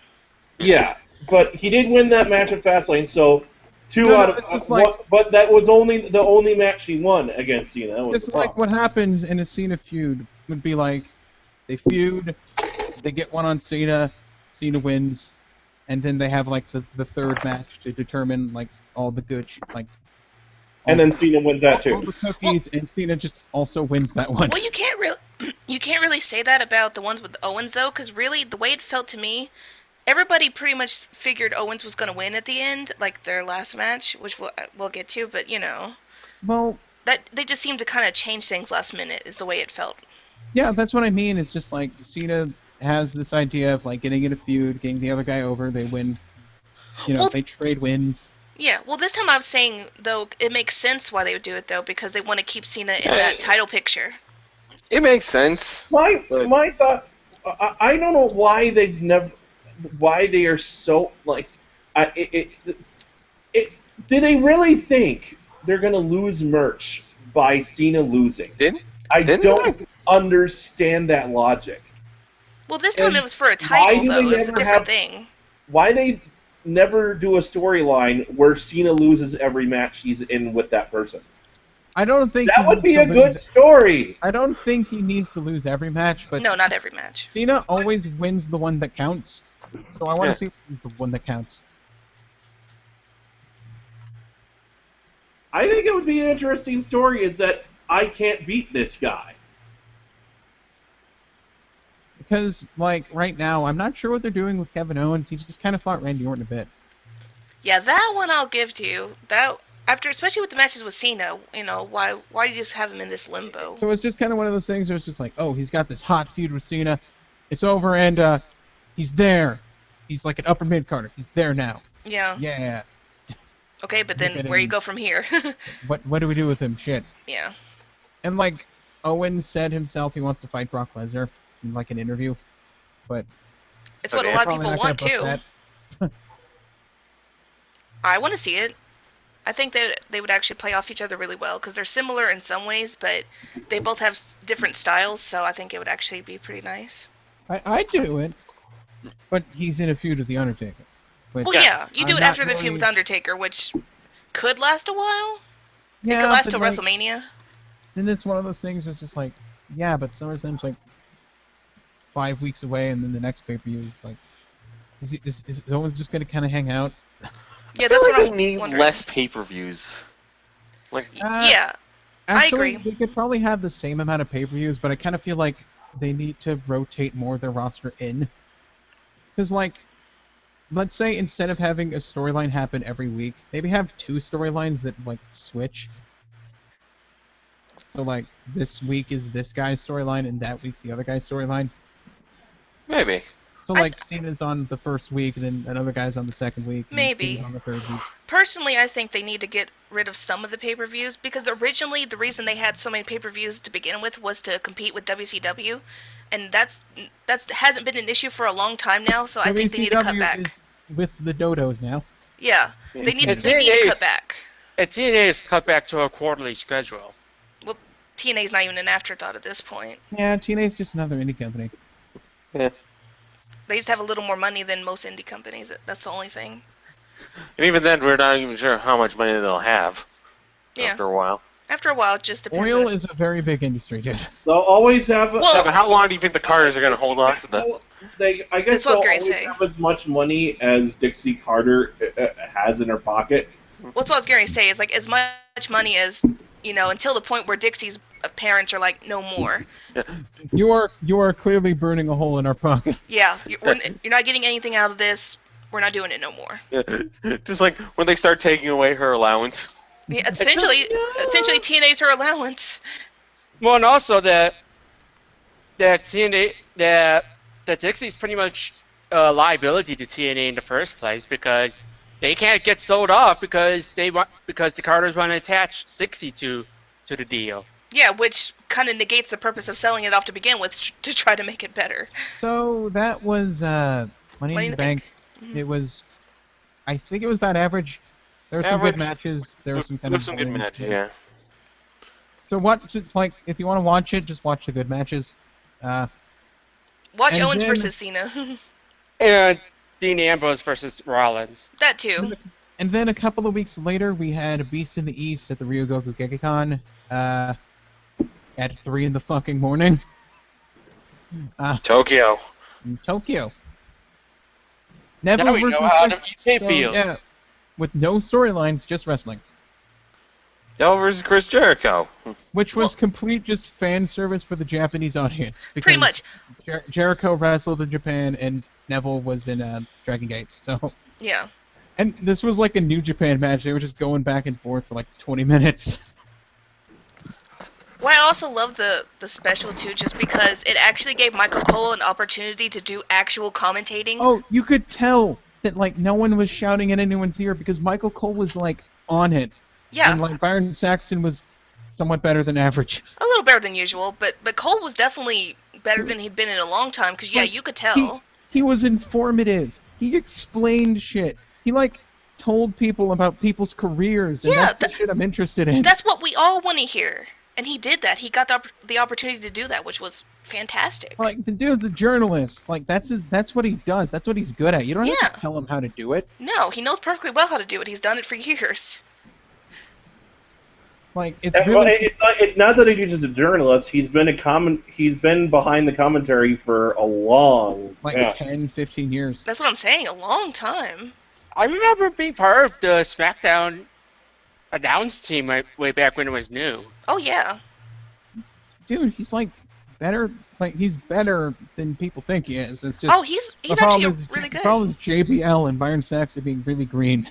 Yeah, but he did win that match at Fastlane. So it's just like, but that was the only match he won against Cena. That was it's the like problem. what happens in a Cena feud would be like, they feud, they get one on Cena wins, and then they have like the third match to determine like all the good and then Cena wins that all too. the cookies, and Cena just also wins that one. Well, you can't really say that about the ones with Owens though, because really the way it felt to me, everybody pretty much figured Owens was going to win at the end, like their last match, which we'll get to, but Well, that they just seemed to kind of change things last minute is the way it felt. yeah, that's what I mean. It's just like Cena has this idea of like getting in a feud, getting the other guy over, they win. Well, they trade wins. Yeah, well, this time I was saying, though, it makes sense why they would do it, though, because they want to keep Cena in that title picture. It makes sense. My thought, I don't know why why they are so like, do they really think they're gonna lose merch by Cena losing? I don't understand that logic. Well, this time it was for a title, though. It was a different thing. Why they never do a storyline where Cena loses every match he's in with that person? I don't think that would be a good story. I don't think he needs to lose every match, but no, not every match. Cena always wins the one that counts, so I want to see the one that counts. I think it would be an interesting story. Is that I can't beat this guy. Because, like, right now, I'm not sure what they're doing with Kevin Owens. He just kind of fought Randy Orton a bit. Yeah, that one I'll give to you. That after, especially with the matches with Cena, why do you just have him in this limbo? So it's just kind of one of those things where it's just like, oh, he's got this hot feud with Cena. It's over, and he's there. He's like an upper mid-carder. He's there now. Yeah. Yeah. Okay, but Look then at where you him. go from here? What do we do with him? Shit. Yeah. And like Owen said himself, he wants to fight Brock Lesnar in like an interview, but It's what a Okay. lot of probably people not gonna want book too. that. I want to see it. I think that they would actually play off each other really well because they're similar in some ways, but they both have different styles. So I think it would actually be pretty nice. I'd do it, but he's in a feud with the Undertaker. Which Well, yeah, you do I'm it not after the feud with really. Undertaker, which could last a while. It could Yeah, last but till like, WrestleMania. then it's one of those things where it's just like, yeah, but SummerSlam's like 5 weeks away, and then the next pay-per-view is like, is Owens just gonna kind of hang out? Yeah, I feel that's like what they I'm need wondering. less pay-per-views. Like, Yeah, I Actually, agree. they could probably have the same amount of pay-per-views, but I kind of feel like they need to rotate more of their roster in. Because, like, let's say instead of having a storyline happen every week, maybe have 2 storylines that, like, switch. So, like, this week is this guy's storyline, and that week's the other guy's storyline. maybe. So, I like, Cena's on the first week, and then another guy's on the second week, and Cena's Maybe. on the third week. Personally, I think they need to get rid of some of the pay-per-views because originally the reason they had so many pay-per-views to begin with was to compete with WCW, and that's hasn't been an issue for a long time now. So I think they need to cut WCW back. is with the Dodos now. Yeah, they need It's they need to TNA. cut back. And TNA is cut back to a quarterly schedule. Well, TNA's not even an afterthought at this point. Yeah, TNA's just another indie company. Yeah. They just have a little more money than most indie companies. That's the only thing. And even then, we're not even sure how much money they'll have Yeah. after a while. After a while, it just depends. Oil on is a very big industry, dude. They'll always have. Well- Yeah, but how long do you think the Carters are going to hold on to the... I guess That's what I was they'll gonna always say. have as much money as Dixie Carter has in her pocket. What's what I was going to say is like as much money as until the point where Dixie's parents are like no more. You are clearly burning a hole in our pocket. Yeah, you're not getting anything out of this. We're not doing it no more. Just like when they start taking away her allowance. Yeah, essentially TNA's her allowance. Well, and also that TNA that Dixie's pretty much a liability to TNA in the first place because they can't get sold off because the Carters want to attach Dixie to the deal. Yeah, which kind of negates the purpose of selling it off to begin with to try to make it better. So that was Money in the Bank. It was, I think it was about average. There were some good Average. matches. There were some kind There of some good boring matches, yeah. So just like if you want to watch it, just watch the good matches. Watch And Owens then- versus Cena. And Dean Ambrose versus Rollins. That too. And then a couple of weeks later, we had Beast in the East at the Ryogoku Gekkan at 3 in the fucking morning. Tokyo. In Tokyo. Neville Now we versus know how Chris- to pay so, field. yeah, with no storylines, just wrestling. Devil versus Chris Jericho. Which was Well- complete just fan service for the Japanese audience. Because Pretty much. Jericho wrestled in Japan and Neville was in Dragon Gate. So, Yeah. and this was like a New Japan match. They were just going back and forth for like 20 minutes. Well, I also love the special too, just because it actually gave Michael Cole an opportunity to do actual commentating. Oh, you could tell that like no one was shouting in anyone's ear because Michael Cole was like on it. Yeah, And like Byron Saxton was somewhat better than average. a little better than usual, but Cole was definitely better than he'd been in a long time. Because yeah, Like, you could tell. He was informative. He explained shit. He like told people about people's careers, and Yeah, that's the shit I'm interested in. That's what we all want to hear, and he did that. He got the opportunity to do that, which was fantastic. Like the dude's a journalist. Like that's what he does. That's what he's good at. You don't Yeah. have to tell him how to do it. No, he knows perfectly well how to do it. He's done it for years. Like it's Well, really it's not that he's a journalist. He's been behind the commentary for a long. like yeah. 10, 15 years. That's what I'm saying. A long time. I remember being part of the SmackDown announce team way back when it was new. Oh yeah. Dude, he's like better. Like he's better than people think he is. It's just Oh, he's the actually problem is- really The good. problem is JBL and Byron Saxton being really green.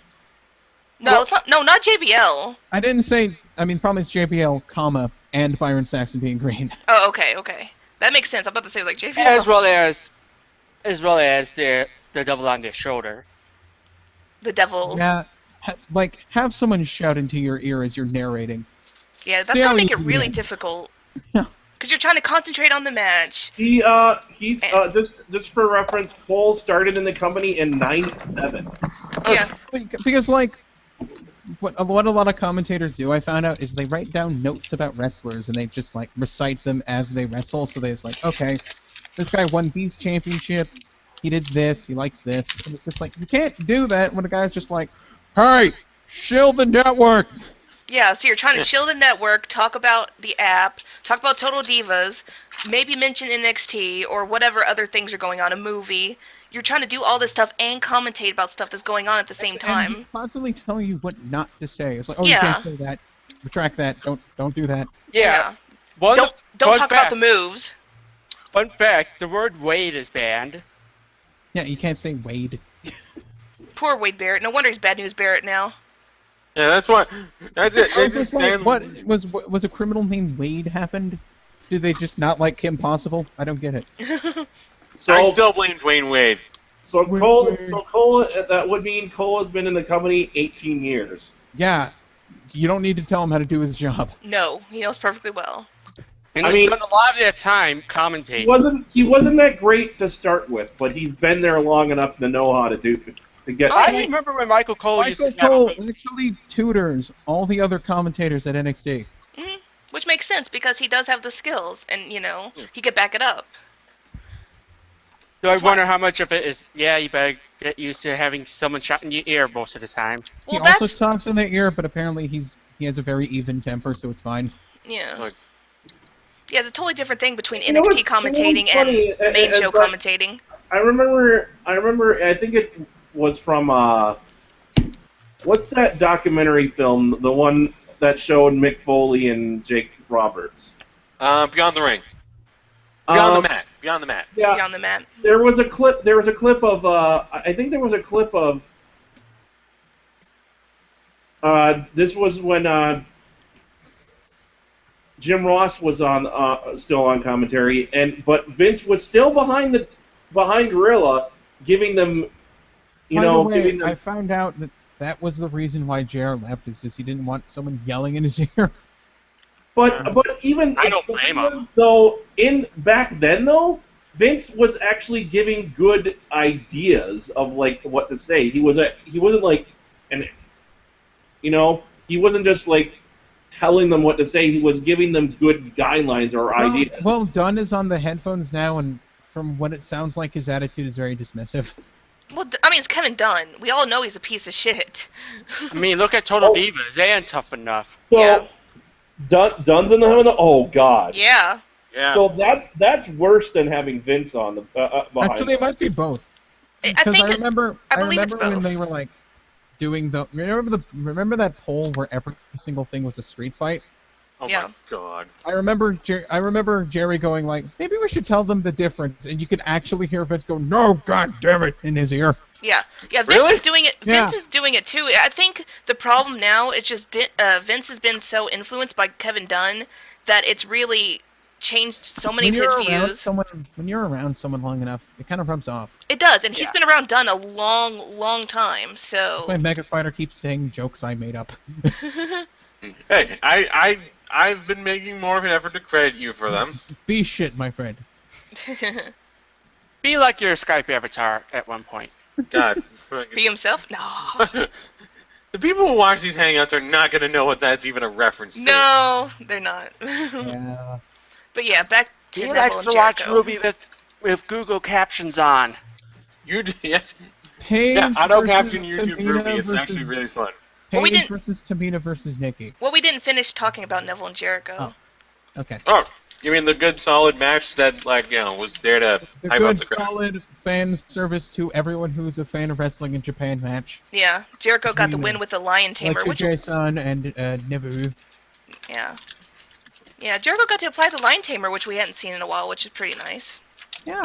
No, it's not. No, not JBL. I didn't say. I mean, the problem is JBL, comma, and Byron Saxton being green. Oh, okay. That makes sense. I'm about to say like JBL. As well as the double on their shoulder. The Devils. Yeah, have someone shout into your ear as you're narrating. Yeah, that's See gonna how make it easy really is. difficult. Yeah. Because you're trying to concentrate on the match. Just for reference, Cole started in the company in '97. Yeah. Because like what a lot of commentators do, I found out, is they write down notes about wrestlers and they just like recite them as they wrestle. So they just like, okay, this guy won these championships. He did this. He likes this. And it's just like you can't do that when a guy's just like, "Hey, shield the network." Yeah, so you're trying to shield the network, talk about the app, talk about Total Divas, maybe mention NXT or whatever other things are going on, a movie. You're trying to do all this stuff and commentate about stuff that's going on at the same And he's time. constantly telling you what not to say. It's like, oh, you Yeah. can't say that. Retract that. Don't do that. Yeah. Don't fun talk fact, about the moves. Fun fact: the word Wade is banned. Yeah, you can't say Wade. Poor Wade Barrett. No wonder he's Bad News Barrett now. Yeah, that's what. That's it. I They was just just like, stand- what was a criminal named Wade happened? Did they just not like Kim Possible? I don't get it. So I still blame Dwayne Wade. So Cole, that would mean Cole has been in the company 18 years. Yeah, you don't need to tell him how to do his job. No, he knows perfectly well. And I he mean- spent a lot of their time He commentating. wasn't that great to start with, but he's been there long enough to know how to get. I remember when Michael Cole used Michael to have Cole actually tutors all the other commentators at NXT. Which makes sense because he does have the skills and, he could back it up. So I That's why- wonder how much of it is, yeah, you better get used to having someone shot in your ear most of the time. Well, He also that's... talks in their ear, but apparently he has a very even temper, so it's fine. Yeah. Like- Yeah, it's a totally different thing between You know NXT what's commentating funny, and the main is show that- commentating. I remember. I think it was from. What's that documentary film? The one that showed Mick Foley and Jake Roberts. Beyond the ring. Beyond Um, the mat. Beyond the mat. Yeah, Beyond the map. there was a clip. There was a clip of. I think there was a clip of. This was when Jim Ross was on, still on commentary, but Vince was still behind Gorilla, giving them, By the way, giving them. I found out that was the reason why JR left, is just he didn't want someone yelling in his ear. But even I don't blame him. Though back then though, Vince was actually giving good ideas of like what to say. He wasn't like he wasn't just like telling them what to say. He was giving them good guidelines or ideas. Well, Dunn is on the headphones now, and from what it sounds like, his attitude is very dismissive. Well, I mean, it's Kevin Dunn. We all know he's a piece of shit. I mean, look at Total Divas. They ain't tough enough. So Yeah. Dunn's in the oh god. Yeah. Yeah. So that's worse than having Vince on the behind. Actually, it might be both. I Because think... I remember it's when both. they were like doing remember that poll where every single thing was a street fight? Oh Yeah. my god. I remember Jerry going like, maybe we should tell them the difference, and you could actually hear Vince go, "No, god damn it," in his ear. Yeah. Yeah, Vince Really? is doing it. Yeah. Vince is doing it too. I think the problem now is just Vince has been so influenced by Kevin Dunn that it's really changed so many of his views. When you're around someone long enough, it kind of rubs off. It does, and he's Yeah. been around Dunn a long, long time. So My Mega Fighter keeps saying jokes I made up. Hey, I've been making more of an effort to credit you for them. Be shit, my friend. Be like your Skype avatar at one point. God. be himself. No, The people who watch these hangouts are not going to know what that's even a reference to. no, they're not. Yeah. But yeah, back to He Neville likes and to watch Jericho. Ruby with Google captions on. Yeah, Paige auto versus caption YouTube Tamina Ruby. It's versus- actually really fun. Well, we Paige didn't- versus Tamina versus Nikki. Well, we didn't finish talking about Neville and Jericho. Oh. Okay. Oh, you mean the good solid match that was there to The hype up good, the crowd? solid fan service to everyone who's a fan of wrestling in Japan match. Yeah, Jericho got the Between, win with the Lion Tamer, Like which Jason and Nebu. yeah, Jericho got to apply the Lion Tamer, which we hadn't seen in a while, which is pretty nice. Yeah.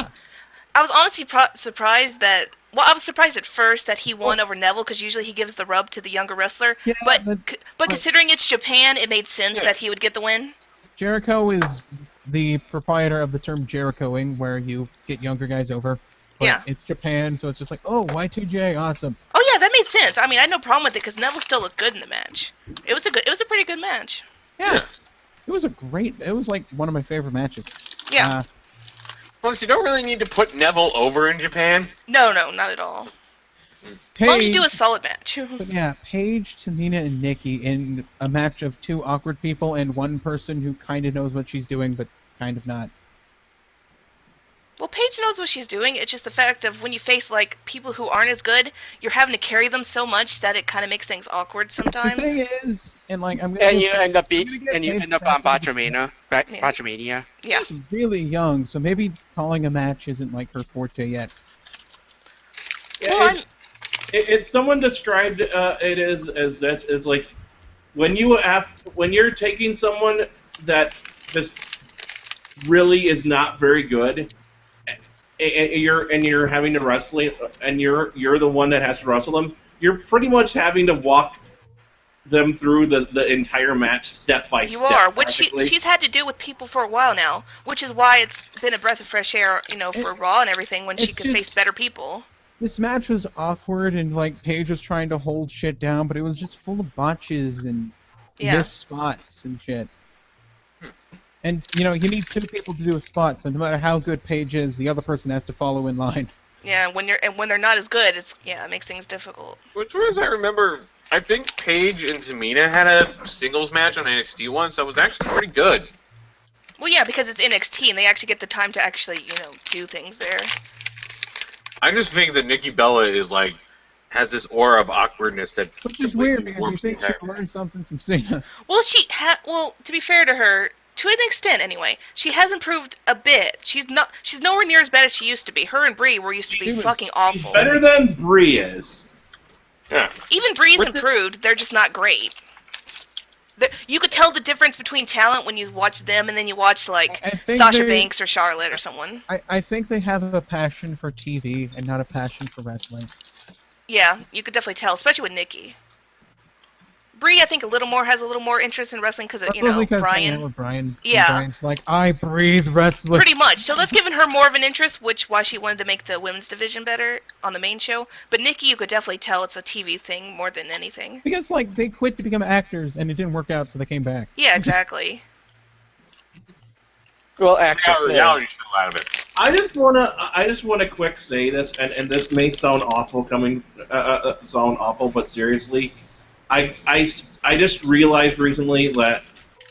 I was honestly surprised that. Well, I was surprised at first that he won over Neville because usually he gives the rub to the younger wrestler. Yeah, but considering it's Japan, it made sense Yeah. that he would get the win. Jericho is the proprietor of the term Jerichoing, where you get younger guys over. but Yeah. it's Japan, so it's just like, oh, Y2J, awesome. Oh yeah, that made sense. I mean, I had no problem with it because Neville still looked good in the match. It was a pretty good match. Yeah. It was like one of my favorite matches. Yeah. Plus, you don't really need to put Neville over in Japan. No, not at all. Paige, As long as you do a solid match. but yeah, Paige, Tamina, and Nikki in a match of two awkward people and one person who kind of knows what she's doing, but kind of not. Well, Paige knows what she's doing. It's just the fact of when you face like people who aren't as good, you're having to carry them so much that it kind of makes things awkward sometimes. The thing is, and like I'm gonna And get- you end up I'm gonna get Paige on back into- Botchamania. Yeah. Botchamania. Yeah. She's really young, so maybe calling a match isn't like her forte yet. Well, Someone described it as this is like when you're taking someone that just really is not very good, and you're having to wrestle and you're the one that has to wrestle them. You're pretty much having to walk them through the entire match step by you step. are, which practically. she's had to do with people for a while now, which is why it's been a breath of fresh air, for Raw and everything when she it's could just- face better people. This match was awkward, and like Paige was trying to hold shit down, but it was just full of botches and Yeah. missed spots and shit. And you need two people to do a spot, so no matter how good Paige is, the other person has to follow in line. Yeah, when they're not as good, it makes things difficult. Which was, I remember, I think Paige and Tamina had a singles match on NXT once that was actually pretty good. Well, yeah, because it's NXT and they actually get the time to actually, do things there. I just think that Nikki Bella is like has this aura of awkwardness that Which is completely weird because you warps the think entire she'll learn something from Cena. Well, to be fair to her, to an extent anyway, she has improved a bit. She's nowhere near as bad as she used to be. Her and Brie used to be fucking She's awful. better than Brie is. Yeah. Even Brie's What's it- improved. They're just not great. You could tell the difference between talent when you watch them and then you watch like I think Sasha they- Banks or Charlotte or someone. I think they have a passion for TV and not a passion for wrestling. Yeah, you could definitely tell, especially with Nikki. Brie, I think has a little more interest in wrestling because of Probably because hanging out Brian. with Brian. Yeah. Brian's like, I breathe wrestling. Pretty much. So that's given her more of an interest, why she wanted to make the women's division better on the main show. But Nikki, you could definitely tell it's a TV thing more than anything. Because like they quit to become actors and it didn't work out, so they came back. Yeah, exactly. Well, Yeah, actress. reality show out of it. I just wanna quick say this, and this may sound awful sound awful, but seriously, I just realized recently that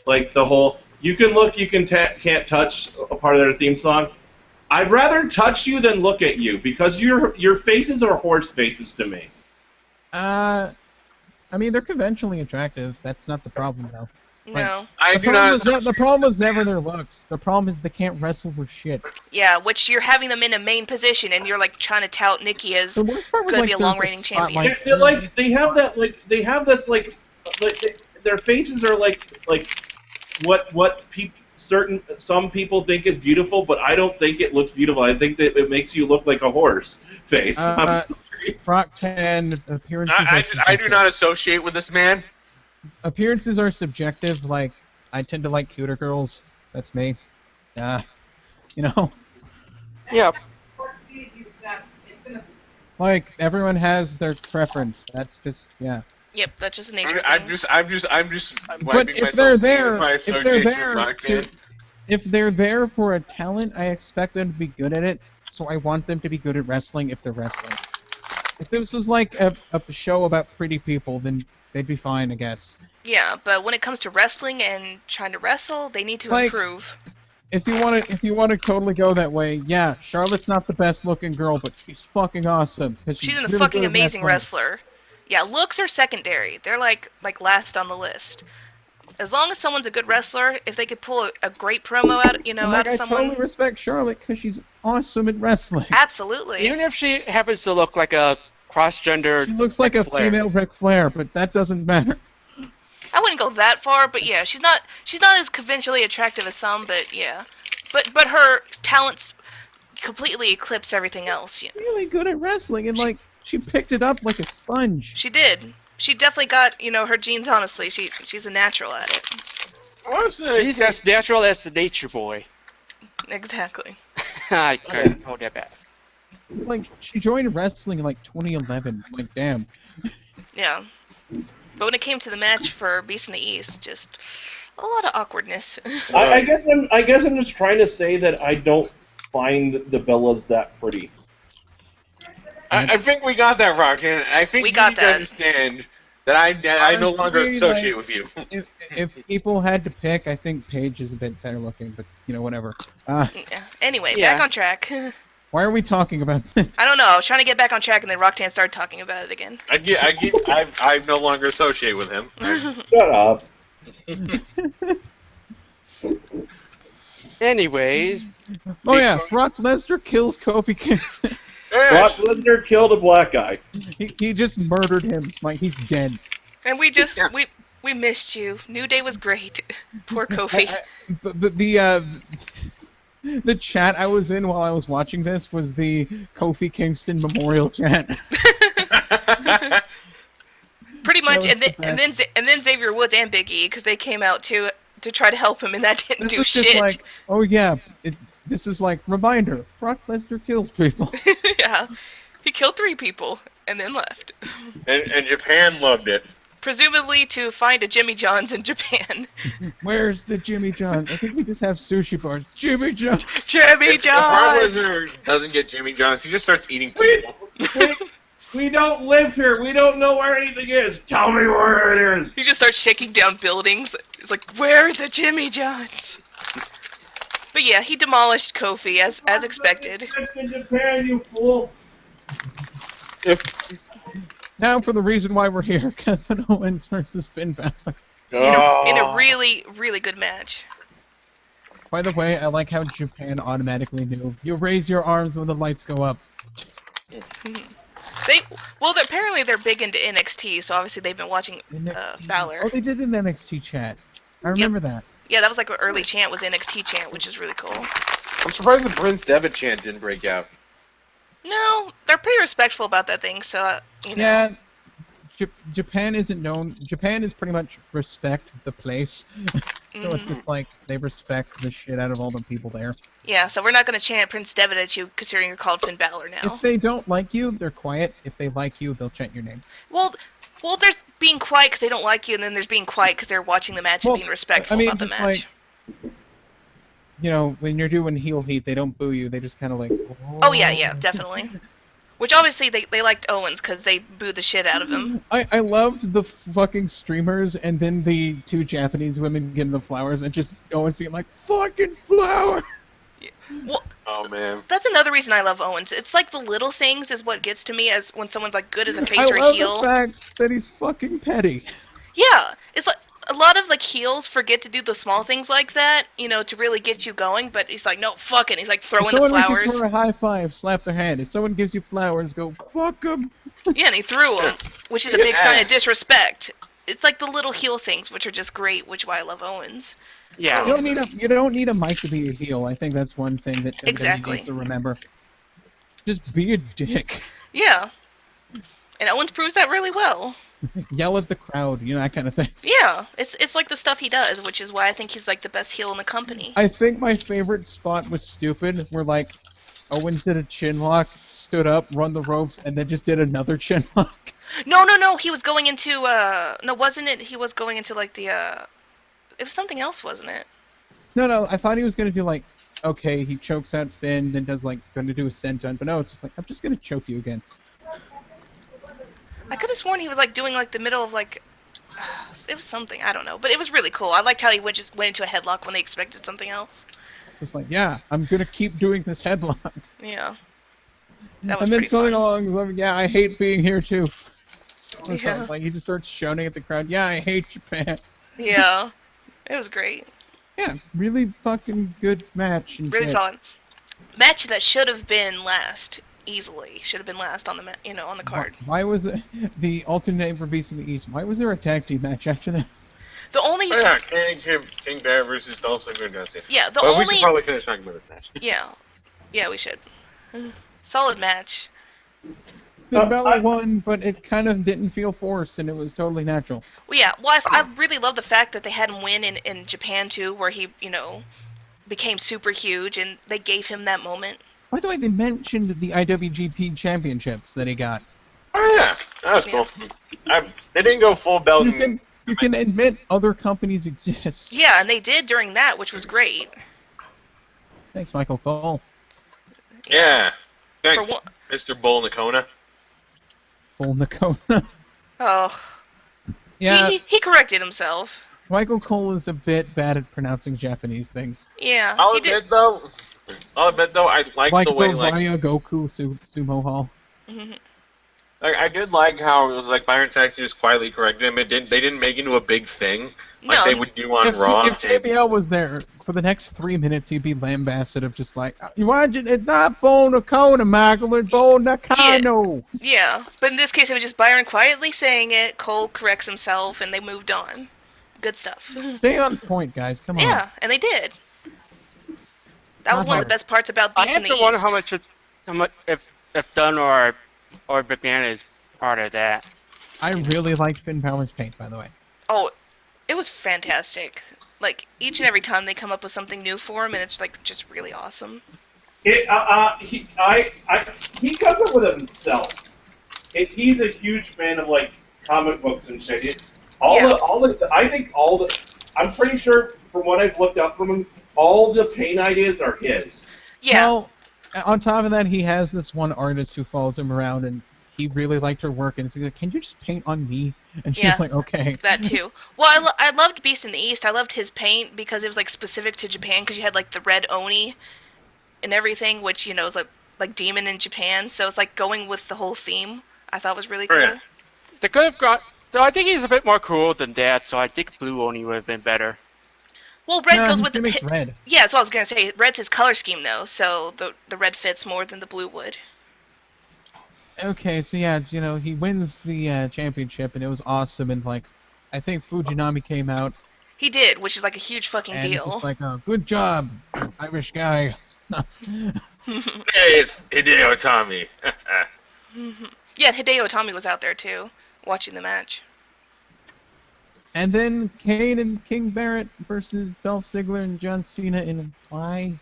like the whole you can look, you can't touch a part of their theme song. I'd rather touch you than look at you because your faces are horse faces to me. I mean, they're conventionally attractive. That's not the problem, though. No. I do not. The problem was never their looks. The problem is they can't wrestle for shit. Yeah, which you're having them in a main position and you're like trying to tout Nikki as The worst part was gonna like be a there's long-reigning champion. spotlight. They have this their faces are like what some people think is beautiful, but I don't think it looks beautiful. I think that it makes you look like a horse face. Brock 10 appearances. are I do subjective. not associate with this man. Appearances are subjective. Like I tend to like cuter girls. That's me. Yeah. Yeah. Like everyone has their preference. That's just yeah. Yep, that's just the nature of I'm things. just. But wiping if myself they're clean there, with my if they're association there, with Roxanne. if they're there for a talent, I expect them to be good at it. So I want them to be good at wrestling if they're wrestling. If this was like a show about pretty people, then they'd be fine, I guess. Yeah, but when it comes to wrestling and trying to wrestle, they need to Like- improve. If you want to totally go that way, yeah, Charlotte's not the best looking girl, but she's fucking awesome. 'cause She's a really fucking good at amazing wrestling. wrestler. Yeah, looks are secondary. They're like last on the list. As long as someone's a good wrestler, if they could pull a great promo out, And, out like, of I someone, totally respect Charlotte because she's awesome at wrestling. absolutely. Even if she happens to look like a cross-gender. She looks like a Ric Flair. female Ric Flair, but that doesn't matter. I wouldn't go that far, but yeah, she's not as conventionally attractive as some, but yeah. But her talents completely eclipse everything else. Really good at wrestling, and like she picked it up like a sponge. She did. She definitely got, her genes, honestly. She's a natural at it. Honestly, She's as natural as the nature boy. Exactly. I couldn't hold that back. It's like she joined wrestling in like 2011. Like, damn. Yeah. But when it came to the match for Beast in the East, just a lot of awkwardness. I guess I'm just trying to say that I don't find the Bellas that pretty. I think we got that, Roxanne. I think We you got need to that. understand that I no longer Honestly, associate like, with you. if people had to pick, I think Paige is a bit better looking, but whatever. Yeah. Anyway, back Yeah. on track. Why are we talking about this? I don't know. I was trying to get back on track, and then Roxanne started talking about it again. I no longer associate with him. Shut up. Anyways, Oh yeah, Brock Lesnar kills Kofi Kingston. Brock Yes. Lesnar killed a black guy. He just murdered him. Like, he's dead. And we just Yeah. we missed you. New Day was great. Poor Kofi. But the chat I was in while I was watching this was the Kofi Kingston memorial chat. Pretty much, was and then the and then and then Xavier Woods and Big E, because they came out to try to help him, and that didn't This do was just shit. like, oh yeah, this is like reminder. Brock Lesnar kills people. Yeah, he killed 3 people and then left, and Japan loved it. presumably to find a Jimmy John's in Japan. Where's the Jimmy John's? I think we just have sushi bars. Jimmy John's. Jimmy If Brock John's. Lesnar doesn't get Jimmy John's, he just starts eating people. We don't live here. We don't know where anything is. Tell me where it is. He just starts shaking down buildings. It's like, where's the Jimmy John's? But yeah, he demolished Kofi as expected. It's in Japan, you fool. Now for the reason why we're here: Kevin Owens versus Finn Balor. In a really, really good match. By the way, I like how Japan automatically knew. You raise your arms when the lights go up. Apparently they're big into NXT, so obviously they've been watching NXT. Balor. Oh, they did in the NXT chat. I remember that. Yeah, that was like an early chant was NXT chant, which is really cool. I'm surprised the Prince Devitt chant didn't break out. No, they're pretty respectful about that thing, so, Yeah, Japan isn't known. Japan is pretty much respect the place. So it's just like they respect the shit out of all the people there. Yeah, so we're not going to chant Prince Devitt at you, considering you're called Finn Balor now. If they don't like you, they're quiet. If they like you, they'll chant your name. Well, there's being quiet because they don't like you, and then there's being quiet because they're watching the match and being respectful about the match. Like, when you're doing heel heat, they don't boo you. They just kind of like. Oh yeah, definitely. Which obviously they liked Owens because they booed the shit out of him. I loved the fucking streamers and then the 2 Japanese women giving the flowers and just Owens being like, fucking flower! Well, Oh man. that's another reason I love Owens. It's like the little things is what gets to me as when someone's like good as a face I or a love heel. the fact that he's fucking petty. Yeah, it's like a lot of like heels forget to do the small things like that, to really get you going. But he's like, no, fuck it. He's like throwing the If someone flowers. makes you for a high five, slap their hand. If someone gives you flowers, go fuck them. Yeah, and he threw them, which is a big sign of Yes. disrespect. It's like the little heel things, which are just great, which is why I love Owens. yeah. You don't need a mic to be a heel. I think that's one thing that everybody Exactly. needs to remember. Just be a dick. Yeah, and Owens proves that really well. Yell at the crowd, that kind of thing. Yeah, it's like the stuff he does, which is why I think he's like the best heel in the company. I think my favorite spot was stupid, where like Owens did a chin lock, stood up, run the ropes, and then just did another chin lock. No, he was going into no, wasn't it? He was going into like the it was something else, wasn't it? No, I thought he was gonna do like, okay, he chokes out Finn, then does like gonna do a senton, but no, it's just like I'm just gonna choke you again. I could have sworn he was like doing like the middle of like it was something, I don't know, but it was really cool. I liked how he just went into a headlock when they expected something else. It's just like, yeah, I'm gonna keep doing this headlock. Yeah, that was And then pretty something fun. along like, yeah, I hate being here too. Or Yeah. something. Like he just starts shouting at the crowd, yeah, I hate Japan. Yeah, it was great, Yeah, really fucking good match and really shit. solid match that should have been last easily. Should have been last on the on the card. Why was it the alternate name for Beast in the East? Why was there a tag team match after this? The only Oh, yeah, King Bear versus Dolph Ziggler. That's it. yeah, the Well, we only should probably finish talking about this match. yeah, we should. Solid match. Finn Balor won, but it kind of didn't feel forced, and it was totally natural. Well, yeah. Well, I really love the fact that they had him win in Japan too, where he became super huge, and they gave him that moment. By the way, they mentioned the IWGP championships that he got. Oh yeah, that was cool. They didn't go full belt. You can admit other companies exist. Yeah, and they did during that, which was great. Thanks, Michael Cole. Yeah. Thanks, For one- Mr. Bull Nakona. Bull Nakona. Oh. Yeah, He corrected himself. Michael Cole is a bit bad at pronouncing Japanese things. Yeah. I'll he admit did. though, I like the way Raya Goku Sumo Hall. I did like how it was like Byron Saxton just quietly corrected him. They didn't make it into a big thing like they would do on Raw. If JBL was there for the next 3 minutes, he'd be lambasted of just like, you watching? It's not Bull Nakona, Michael, it's Bull Nakano. Yeah, but in this case, it was just Byron quietly saying it. Cole corrects himself, and they moved on. Good stuff. Stay on point, guys. Come on. Yeah, and they did. That was one of the best parts about I Beast in have the to wonder East. how much if Dunn or McMahon is part of that. I really like Finn Balor's paint, by the way. Oh, it was fantastic. Like, each and every time they come up with something new for him, and it's, like, just really awesome. He comes up with it himself. He's a huge fan of like comic books and shit. I'm pretty sure from what I've looked up from him, all the paint ideas are his. Yeah. Well, on top of that, he has this one artist who follows him around, and he really liked her work, and he's like, "Can you just paint on me?" And she's like, "Okay." That too. Well, I loved Beast in the East. I loved his paint because it was like specific to Japan. Because you had like the red oni and everything, which is like demon in Japan. So it's like going with the whole theme. I thought was really cool. Yeah. They could have got. Though I think he's a bit more cool than that, so I think blue only would have been better. Well, red No, goes his with the gimmick's red. Yeah, that's what I was gonna say. Red's his color scheme though, so the red fits more than the blue would. Okay, so yeah, he wins the championship, and it was awesome, and like, I think Fujinami came out, He did, which is like a huge fucking and it's deal. just like, good job, Irish guy. Hey, it's Hideo Itami. Yeah, Hideo Itami was out there too, watching the match. And then Kane and King Barrett versus Dolph Ziggler and John Cena in why?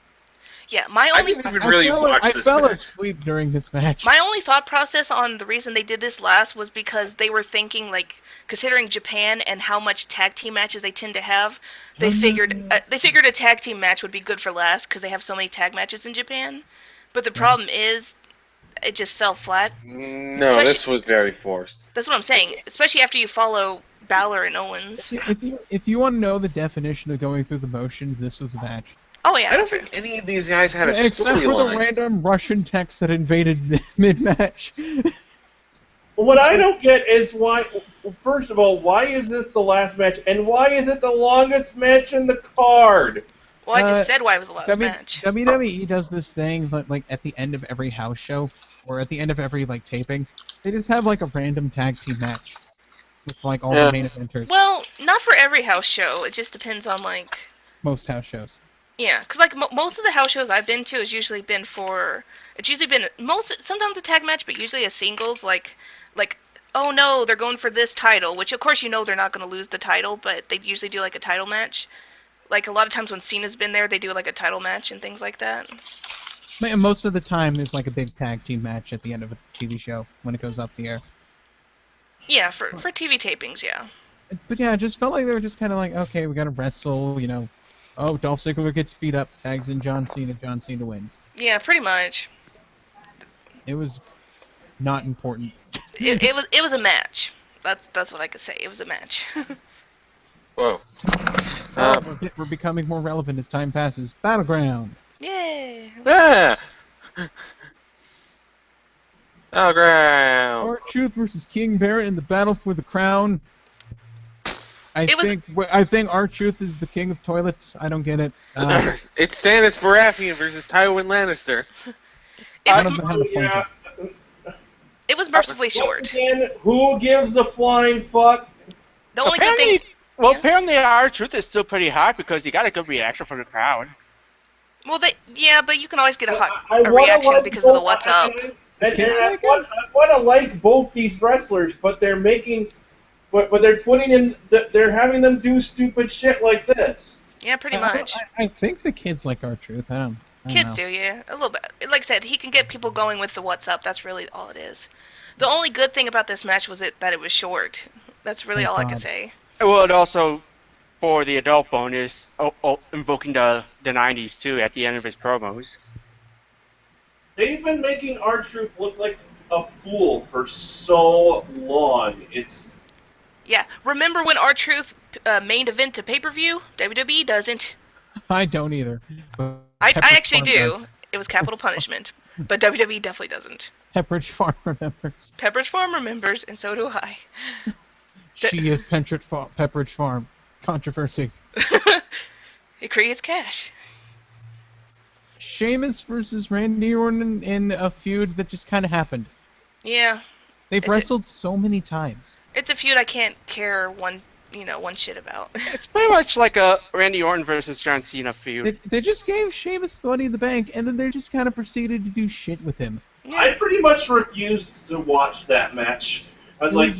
Yeah, my I only didn't even really watch I this fell match. asleep during this match. My only thought process on the reason they did this last was because they were thinking, like, considering Japan and how much tag team matches they tend to have, they figured a tag team match would be good for last because they have so many tag matches in Japan. But the problem is, it just fell flat. No, this was very forced. That's what I'm saying, especially after you follow Balor and Owens. If you want to know the definition of going through the motions, this was the match. Oh yeah, I don't think any of these guys had a Except for the storyline. random Russian techs that invaded mid-match. What I don't get is why. First of all, why is this the last match, and why is it the longest match in the card? Well, I just said why it was the last match. WWE does this thing, but like at the end of every house show, or at the end of every like taping, they just have like a random tag team match with like all the main eventers. Well, not for every house show. It just depends on like. Most house shows. Yeah, because like most of the house shows I've been to has usually been sometimes a tag match, but usually a singles like oh no, they're going for this title, which of course they're not going to lose the title, but they usually do like a title match. Like a lot of times when Cena's been there, they do like a title match and things like that. And most of the time, there's like a big tag team match at the end of a TV show when it goes up the air. Yeah, for TV tapings, yeah. But yeah, it just felt like they were just kind of like, okay, we got to wrestle, Oh, Dolph Ziggler gets beat up, tags in John Cena, John Cena wins. Yeah, pretty much. It was not important. It was a match. That's what I could say. It was a match. Whoa. We're becoming more relevant as time passes. Battleground. Yay! Yeah. Battleground. R-Truth versus King Barrett in the battle for the crown. I think R-Truth is the king of toilets. I don't get it. It's Stannis Baratheon versus Tywin Lannister. It was mercifully short. Again, who gives a flying fuck? The only good thing. Apparently our truth is still pretty hot because you got a good reaction from the crowd. Well, but you can always get a reaction because of the what's up. I want to like both these wrestlers, but they're making. But they're putting in, they're having them do stupid shit like this. Yeah, pretty much. I think the kids like R-Truth. Kids do, yeah. A little bit. Like I said, he can get people going with the what's up. That's really all it is. The only good thing about this match was that it was short. That's really all I can say. Well, and also, for the adult bonus, invoking the 90s, too, at the end of his promos. They've been making R-Truth look like a fool for so long. It's... Yeah, remember when R-Truth main event to pay-per-view? WWE doesn't. I don't either. I actually do. It was capital punishment. But WWE definitely doesn't. Pepperidge Farm remembers. Pepperidge Farm remembers, and so do I. She is Pepperidge Farm. Controversy. It creates cash. Sheamus versus Randy Orton in a feud that just kind of happened. Yeah. They've wrestled so many times. It's a feud I can't care one shit about. It's pretty much like a Randy Orton versus John Cena feud. They just gave Sheamus the Money in the Bank, and then they just kind of proceeded to do shit with him. Yeah. I pretty much refused to watch that match. I was like...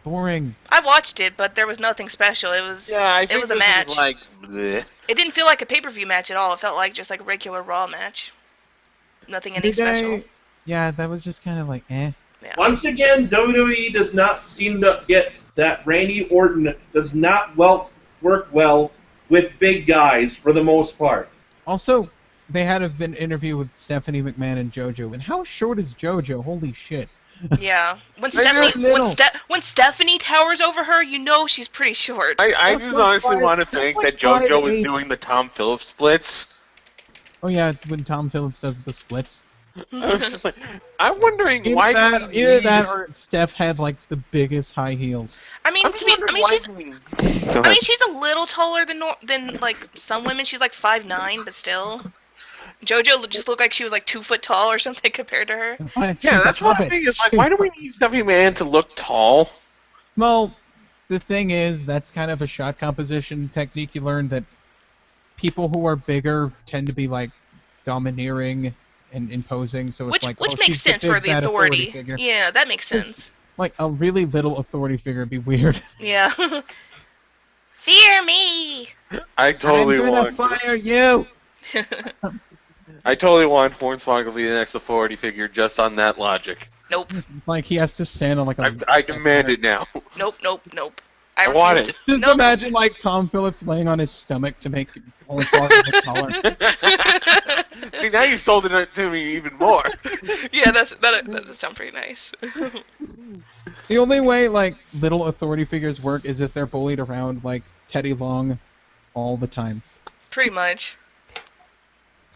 Boring. I watched it, but there was nothing special. It was it was a match. Was like, bleh. It didn't feel like a pay-per-view match at all. It felt like just like a regular Raw match. Nothing any special. Yeah, that was just kind of like, eh. Yeah. Once again, WWE does not seem to get that Randy Orton does not work well with big guys for the most part. Also, they had an interview with Stephanie McMahon and JoJo, and how short is JoJo? Holy shit. Yeah, when Little. when Stephanie towers over her, you know she's pretty short. I just honestly want to think that JoJo was doing the Tom Phillips splits. Oh yeah, when Tom Phillips does the splits. I was just like, I'm wondering why. Either that or Steph had like the biggest high heels. I mean, she's a little taller than like some women. She's like 5'9", but still. JoJo just looked like she was like 2 foot tall or something compared to her. Yeah, that's what I'm thinking. Is like, why do we need Stephanie McMahon to look tall? Well, the thing is, that's kind of a shot composition technique you learn, that people who are bigger tend to be like domineering and imposing. So it's which makes sense for the authority. Figure. Yeah, that makes sense. Like a really little authority figure would be weird. Yeah. Fear me. I totally I'm gonna want. fire you. I totally want Hornswoggle to be the next authority figure just on that logic. Nope. Like he has to stand on like a. I demand it now. Nope. I want it. Just imagine like Tom Phillips laying on his stomach to make Hornswoggle look taller. See, now you sold it to me even more. Yeah, that does sound pretty nice. The only way like little authority figures work is if they're bullied around like Teddy Long all the time. Pretty much.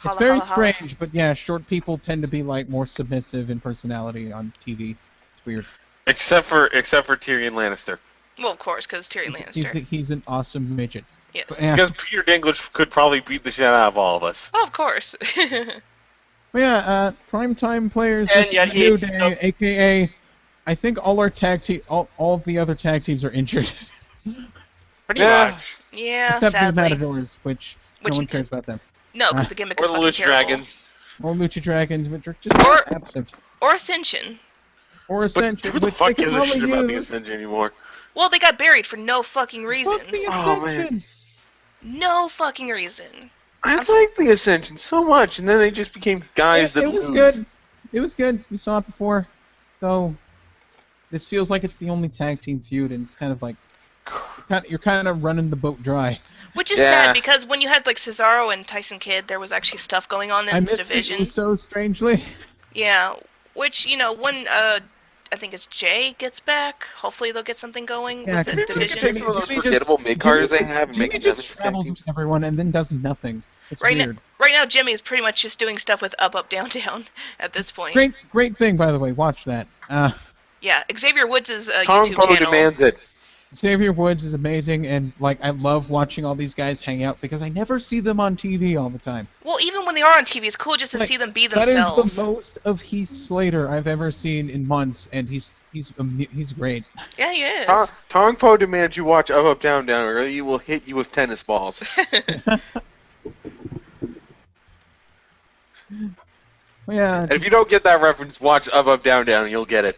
It's very strange, but yeah, short people tend to be like more submissive in personality on TV. It's weird. Except for Tyrion Lannister. Well, of course, because Tyrion Lannister. He's an awesome midget. Yeah. Because Peter Dinklage could probably beat the shit out of all of us. Oh, of course. Primetime players And versus yet New Day, aka I think all our all of the other tag teams are injured. Pretty much. Yeah, Except sadly. the Matadors, which no one cares about them. No, because the gimmick Or is the fucking Lucha terrible. Dragons. Or Lucha Dragons, which are just absent. Or Ascension. Or But Ascension, who the which fuck they gives could a shit probably about the use. Ascension anymore? Well, they got buried for no fucking Fuck reasons. the Oh, man. Ascension! No fucking reason. I like the Ascension so much, and then they just became guys that It was lose. good. It was good. We saw it before. Though, this feels like it's the only tag team feud, and it's kind of like you're kind of running the boat dry. Which is sad, because when you had like Cesaro and Tyson Kidd, there was actually stuff going on in the division. I missed so strangely. Yeah, which, when I think it's Jay gets back, hopefully they'll get something going with the Maybe we division. could take some of those forgettable mid-carders they have and make Jimmy it just nothing. travels with everyone and then does nothing. It's weird. Right now, Jimmy is pretty much just doing stuff with up, down, down at this point. Great thing, by the way. Watch that. Yeah, Xavier Woods' Tom YouTube Poe channel. demands it. Xavier Woods is amazing, and like I love watching all these guys hang out because I never see them on TV all the time. Well, even when they are on TV, it's cool just to see them be themselves. That is the most of Heath Slater I've ever seen in months, and he's great. Yeah, he is. Tom Poe demands you watch Up, Up, Down, Down, or he will hit you with tennis balls. Well, yeah. And if you don't get that reference, watch Up, Up, Down, Down, and you'll get it.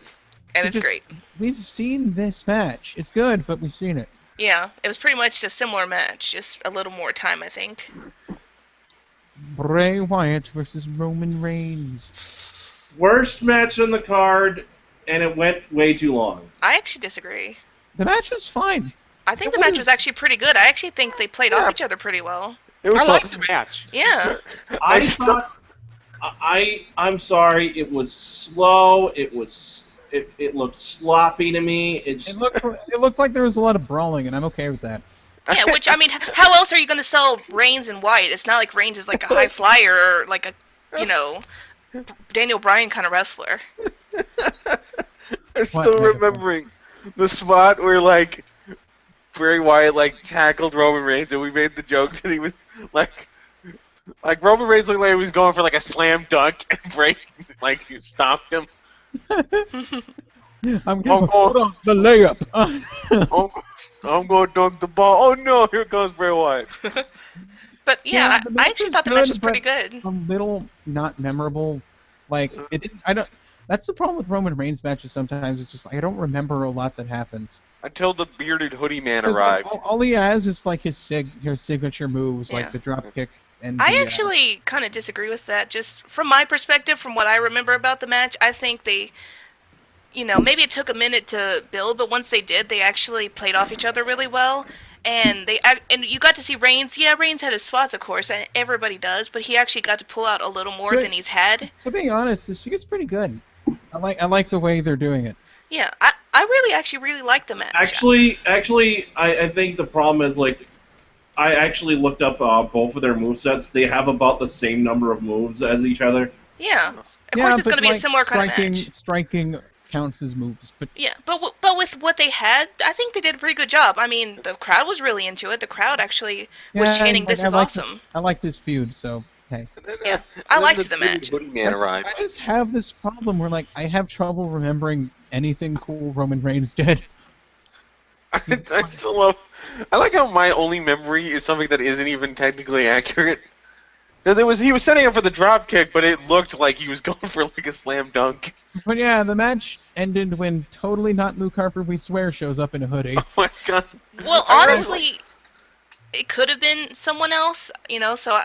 And it's great. We've seen this match. It's good, but we've seen it. Yeah, it was pretty much a similar match, just a little more time, I think. Bray Wyatt versus Roman Reigns. Worst match on the card, and it went way too long. I actually disagree. The match was fine. I think the match was actually pretty good. I actually think they played off each other pretty well. It was I like the match. Yeah. I thought. I'm sorry. It was slow. It looked sloppy to me. It looked like there was a lot of brawling, and I'm okay with that. Yeah, which, I mean, how else are you going to sell Reigns and Wyatt? It's not like Reigns is like a high flyer or like a, Daniel Bryan kind of wrestler. I'm still remembering the spot where, like, Bray Wyatt, like, tackled Roman Reigns, and we made the joke that he was, like Roman Reigns looked like he was going for, like, a slam dunk, and Bray, like, stopped him. I'm going to the layup. I'm going to dunk the ball. Oh, no, here goes Bray Wyatt. But, yeah, I actually thought the match was pretty good. A little not memorable. Like, it didn't, that's the problem with Roman Reigns matches sometimes. It's just, like, I don't remember a lot that happens. Until the bearded hoodie man arrived. arrived. All he has is, like, his signature moves, like the drop kick. And I actually kind of disagree with that. Just from my perspective, from what I remember about the match, I think they, maybe it took a minute to build, but once they did, they actually played off each other really well. And you got to see Reigns. Yeah, Reigns had his spots, of course, and everybody does, but he actually got to pull out a little more than he's had. To be honest, this is pretty good. I like the way they're doing it. Yeah, I really like the match. Actually, I think the problem is, like, I actually looked up both of their movesets. They have about the same number of moves as each other. Yeah, of course it's going to be a similar kind of match. Striking counts as moves, but yeah, but with what they had, I think they did a pretty good job. I mean, the crowd was really into it. The crowd actually was chanting, "This is awesome." I like this feud, so hey. Yeah, I liked the match. I just have this problem where, like, I have trouble remembering anything cool Roman Reigns did. I still love. I like how my only memory is something that isn't even technically accurate. Because he was setting up for the drop kick, but it looked like he was going for like a slam dunk. But yeah, the match ended when totally not Luke Harper, we swear, shows up in a hoodie. Oh my god. Well, honestly, it could have been someone else, So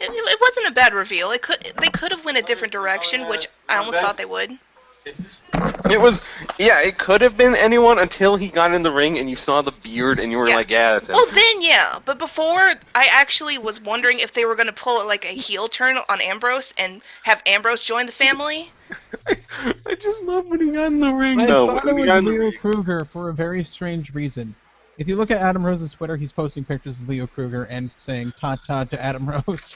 it wasn't a bad reveal. They could have went a different direction, which I almost thought they would. It could have been anyone until he got in the ring and you saw the beard and you were like, yeah, that's him. Well, then, yeah. But before, I actually was wondering if they were going to pull, like, a heel turn on Ambrose and have Ambrose join the family. I just love when he got in the ring, I thought it was Leo Kruger for a very strange reason. If you look at Adam Rose's Twitter, he's posting pictures of Leo Kruger and saying ta-ta to Adam Rose.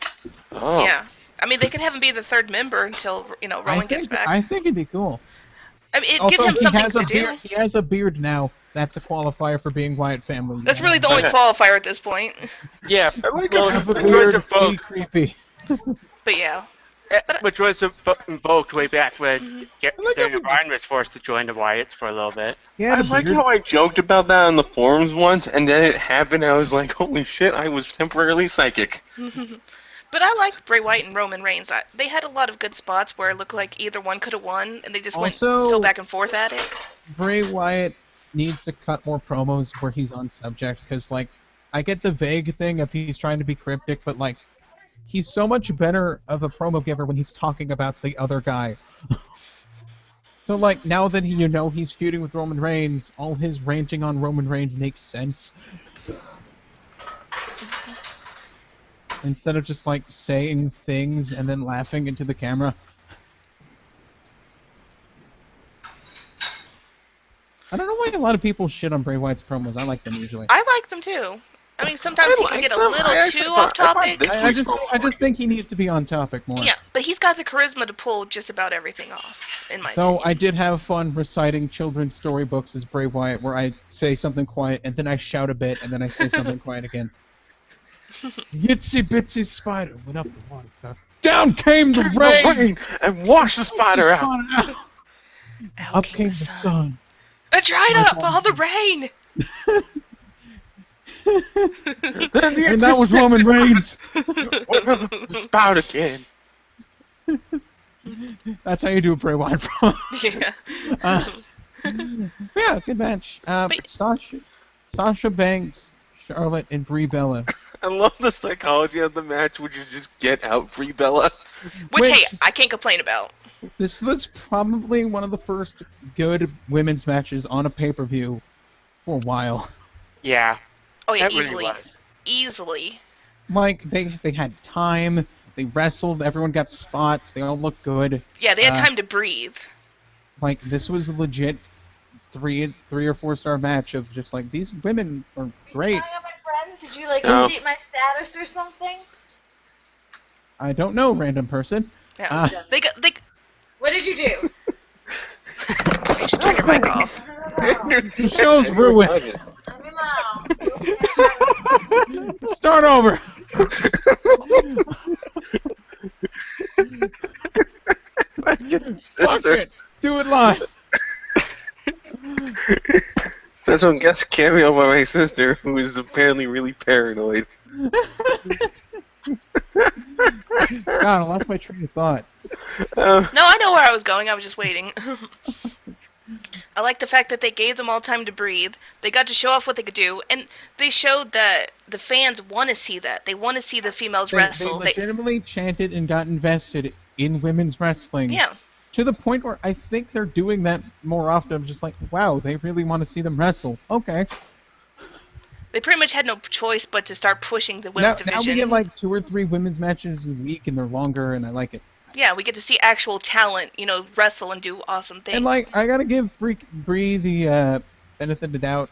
Oh. Yeah. I mean, they could have him be the third member until, Roman gets back. I think it'd be cool. I mean, it'd give him something to do. He has a beard now. That's a qualifier for being Wyatt family. That's really the only qualifier at this point. Yeah, I like beard, creepy. But yeah. Which was invoked way back when Daniel Bryan was forced to join the Wyatts for a little bit. Yeah, I liked how I joked about that on the forums once, and then it happened, and I was like, holy shit, I was temporarily psychic. But I liked Bray Wyatt and Roman Reigns. They had a lot of good spots where it looked like either one could have won, and they just went so back and forth at it. Bray Wyatt needs to cut more promos where he's on subject, because, like, I get the vague thing if he's trying to be cryptic, but, like, he's so much better of a promo giver when he's talking about the other guy. So, like, now that he's feuding with Roman Reigns, all his ranting on Roman Reigns makes sense. Instead of just, like, saying things and then laughing into the camera. I don't know why a lot of people shit on Bray Wyatt's promos. I like them usually. I like them too. I mean, sometimes he can get a little too off topic. I just think he needs to be on topic more. Yeah, but he's got the charisma to pull just about everything off, in my opinion. So I did have fun reciting children's storybooks as Bray Wyatt, where I say something quiet, and then I shout a bit, and then I say something quiet again. Yitsy bitsy spider went up the water stuff. Down came the rain and washed the spider out. Up came the sun. It dried up all the rain. And that was Roman Reigns. Spout again. That's how you do a Bray Wyatt promo. Yeah. Yeah, good match. Sasha Banks Charlotte and Brie Bella. I love the psychology of the match, which is just get out Brie Bella. Which, hey, I can't complain about. This was probably one of the first good women's matches on a pay-per-view for a while. Yeah. Oh yeah, That really easily. was. Easily. Like, they had time, they wrestled, everyone got spots, they all looked good. Yeah, they had time to breathe. Like, this was a legit 3 or 4 star match of just like, these women are great. Hi, my friends. Did you update my status or something? I don't know, random person. Yeah. They What did you do? You should turn your mic off. The show's ruined. I don't know. Start over. Fuck it. Do it live. That's one guest cameo by my sister, who is apparently really paranoid. God, I lost my train of thought. No, I know where I was going. I was just waiting. I like the fact that they gave them all time to breathe. They got to show off what they could do, and they showed that the fans want to see that. They want to see the females wrestle. They legitimately chanted and got invested in women's wrestling. Yeah. To the point where I think they're doing that more often. I'm just like, wow, they really want to see them wrestle. Okay. They pretty much had no choice but to start pushing the women's division. Now we get like 2 or 3 women's matches a week, and they're longer, and I like it. Yeah, we get to see actual talent, wrestle and do awesome things. And like, I gotta give Brie the benefit of the doubt.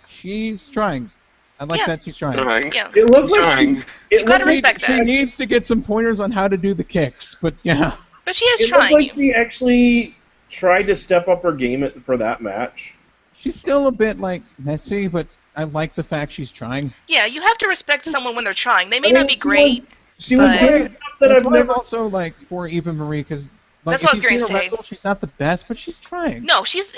She's trying. I like that she's trying. Yeah. It looked like You gotta respect She that. needs to get some pointers on how to do the kicks, but yeah. But she is It looked trying. like she actually tried to step up her game for that match. She's still a bit like messy, but I like the fact she's trying. Yeah, you have to respect someone when they're trying. They may not be great. She was but- great. That's why I'm also like for Eva Marie, because like, That's what I was if you gonna see her say. wrestle, she's not the best, but she's trying. No, she's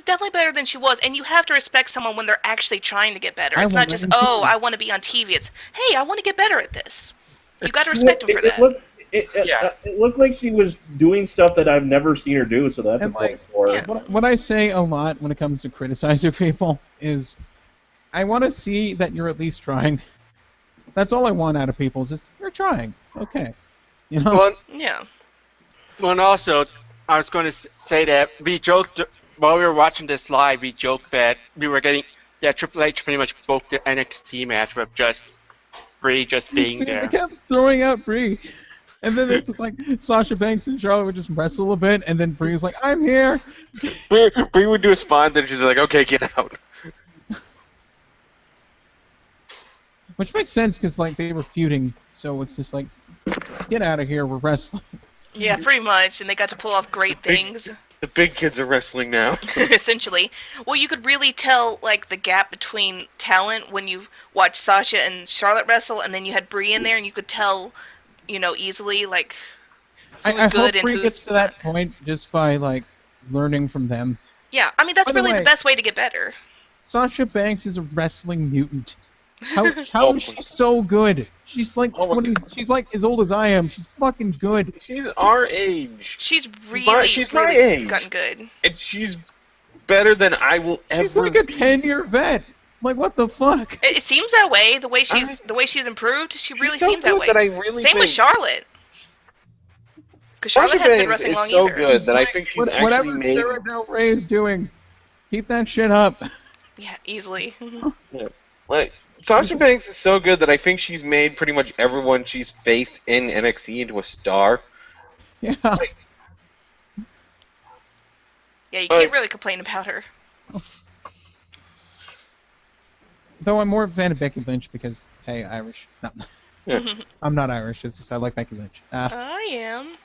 definitely better than she was, and you have to respect someone when they're actually trying to get better. I It's want not just, that in oh, TV. I want to be on TV. It's, hey, I want to get better at this. You got to respect them for that. It looked like she was doing stuff that I've never seen her do, so that's And, a plus like, for her. yeah. What I say a lot when it comes to criticizing people is, I want to see that you're at least trying. That's all I want out of people. Is just you're trying. Okay. You know. Well, Yeah. well, and also, I was going to say that we joked while we were watching this live. We joked that we were getting that Triple H pretty much broke the NXT match with just Brie just being They there. kept throwing out Brie. And then this is like Sasha Banks and Charlotte would just wrestle a bit, and then Brie was like, "I'm here." Brie would do a spot, then she's like, okay, get out. Which makes sense because like they were feuding, so it's just like, get out of here, we're wrestling. Yeah, pretty much, and they got to pull off great things. The big kids are wrestling now. Essentially. Well, you could really tell like the gap between talent when you watch Sasha and Charlotte wrestle, and then you had Brie in there, and you could tell, easily like who's I hope good and Brie who's gets to that point just by like learning from them. Yeah, I mean that's By the really way- the best way to get better. Sasha Banks is a wrestling mutant. How is she so good? She's like Oh my 20. She's like as old as I am. She's fucking good. She's our age. She's really, she's my really age. gotten good. And she's better than I will ever She's like a be. 10-year vet. Like what the fuck? It seems that way. The way she's improved, she really so seems that good way. that I really Same with think- Charlotte. Because Charlotte Sasha hasn't been Banks wrestling is long so either. good that I think she's actually Whatever made. Sarah Del Rey is doing, keep that shit up. Yeah, easily. Like Sasha Banks is so good that I think she's made pretty much everyone she's faced in NXT into a star. Yeah. Yeah, you can't really complain about her. Though I'm more of a fan of Becky Lynch because, hey, Irish. No. Yeah. I'm not Irish. It's just I like Becky Lynch. I am.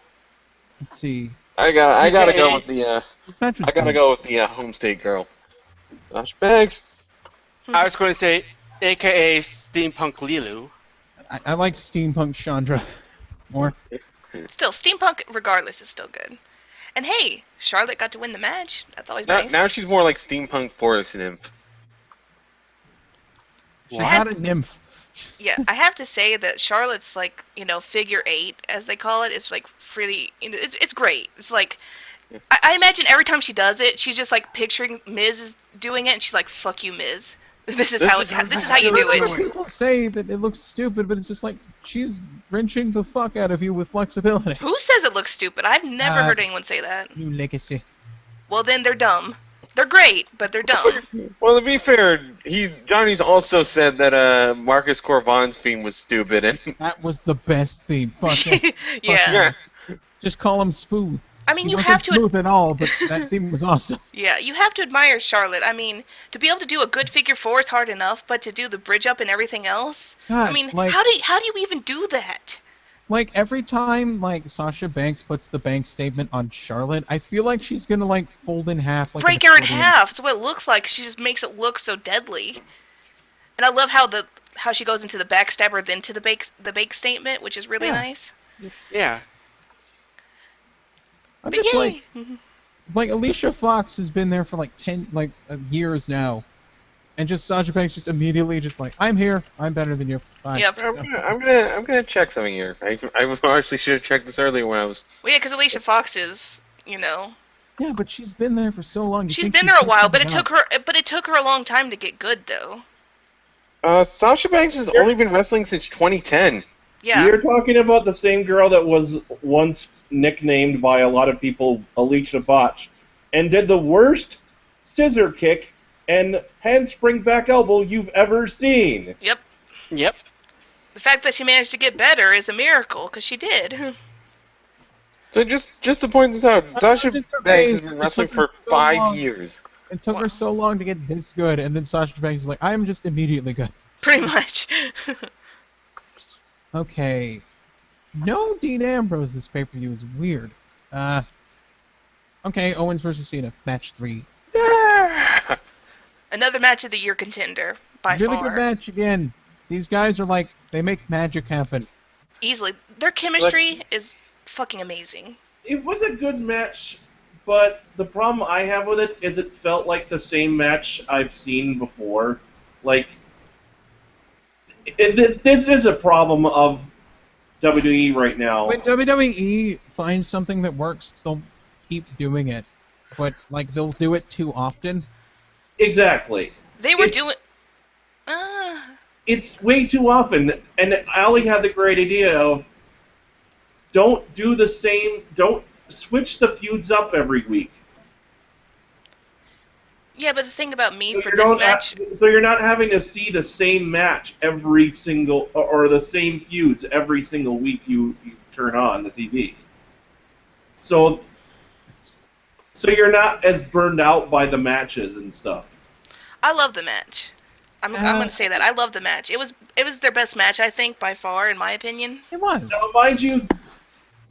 Let's see. I gotta Okay. go with the This match was I gotta fun. go with the home state girl. Sasha Banks. I was going to say, AKA Steampunk Lilu. I like Steampunk Chandra more. Still, steampunk, regardless, is still good. And hey, Charlotte got to win the match. That's always nice. Now she's more like steampunk forest nymph. She's not a nymph. Yeah, I have to say that Charlotte's like, figure 8, as they call it, is like really, it's great. It's like, I imagine every time she does it, she's just like picturing Miz is doing it, and she's like, fuck you, Miz. This is This how is you do I know it. people say that it looks stupid, but it's just like she's wrenching the fuck out of you with flexibility. Who says it looks stupid? I've never heard anyone say that. New legacy. Well, then they're dumb. They're great, but they're dumb. Well, to be fair, Johnny's also said that Marcus Corvon's theme was stupid, and That was the best theme. Fuck it. Yeah. Just call him Smooth. I mean, He you wasn't have to. smooth at all, but that theme was awesome. Yeah, you have to admire Charlotte. I mean, to be able to do a good figure four is hard enough, but to do the bridge up and everything else. God, I mean, like- how do you even do that? Like every time like Sasha Banks puts the bank statement on Charlotte, I feel like she's gonna like fold in half. Like Break an her in accordion. half. That's what it looks like. She just makes it look so deadly. And I love how she goes into the backstabber, then to the bake statement, which is really Yeah. nice. Yeah. I'm But just yay! like Alicia Fox has been there for like 10 years now, and just Sasha Banks just immediately just like, I'm here, I'm better than you. Bye. Yep. I'm gonna check something here. I actually should have checked this earlier when I was. Well, yeah, because Alicia Fox is, Yeah, but she's been there for so long. You she's think been she'd there a pick while, but something it took her a long time to get good, though. Sasha Banks has only been wrestling since 2010. Yeah. You're talking about the same girl that was once nicknamed by a lot of people Alicia Botch, and did the worst scissor kick and handspring back elbow you've ever seen. Yep. Yep. The fact that she managed to get better is a miracle, because she did. So just to point this out, Sasha just Banks has amazed. been wrestling It took for her so 5 long. years. It took her so long to get this good, and then Sasha Banks is like, I'm just immediately good. Pretty much. Okay. No Dean Ambrose this pay-per-view is weird. Okay, Owens versus Cena, match 3. Another match of the year contender, by Really far. good match again. These guys are like, they make magic happen. Easily. Their chemistry is fucking amazing. It was a good match, but the problem I have with it is it felt like the same match I've seen before. Like, this is a problem of WWE right now. When WWE finds something that works, they'll keep doing it. But, like, they'll do it too often. Exactly. They were It's- doing... It's way too often, and Ali had the great idea of don't switch the feuds up every week. Yeah, but the thing about me for you this don't match... so you're not having to see the same match every single, or the same feuds every single week you turn on the TV. So you're not as burned out by the matches and stuff. I love the match. I'm going to say that. I love the match. It was their best match, I think, by far, in my opinion. It was. Now, mind you,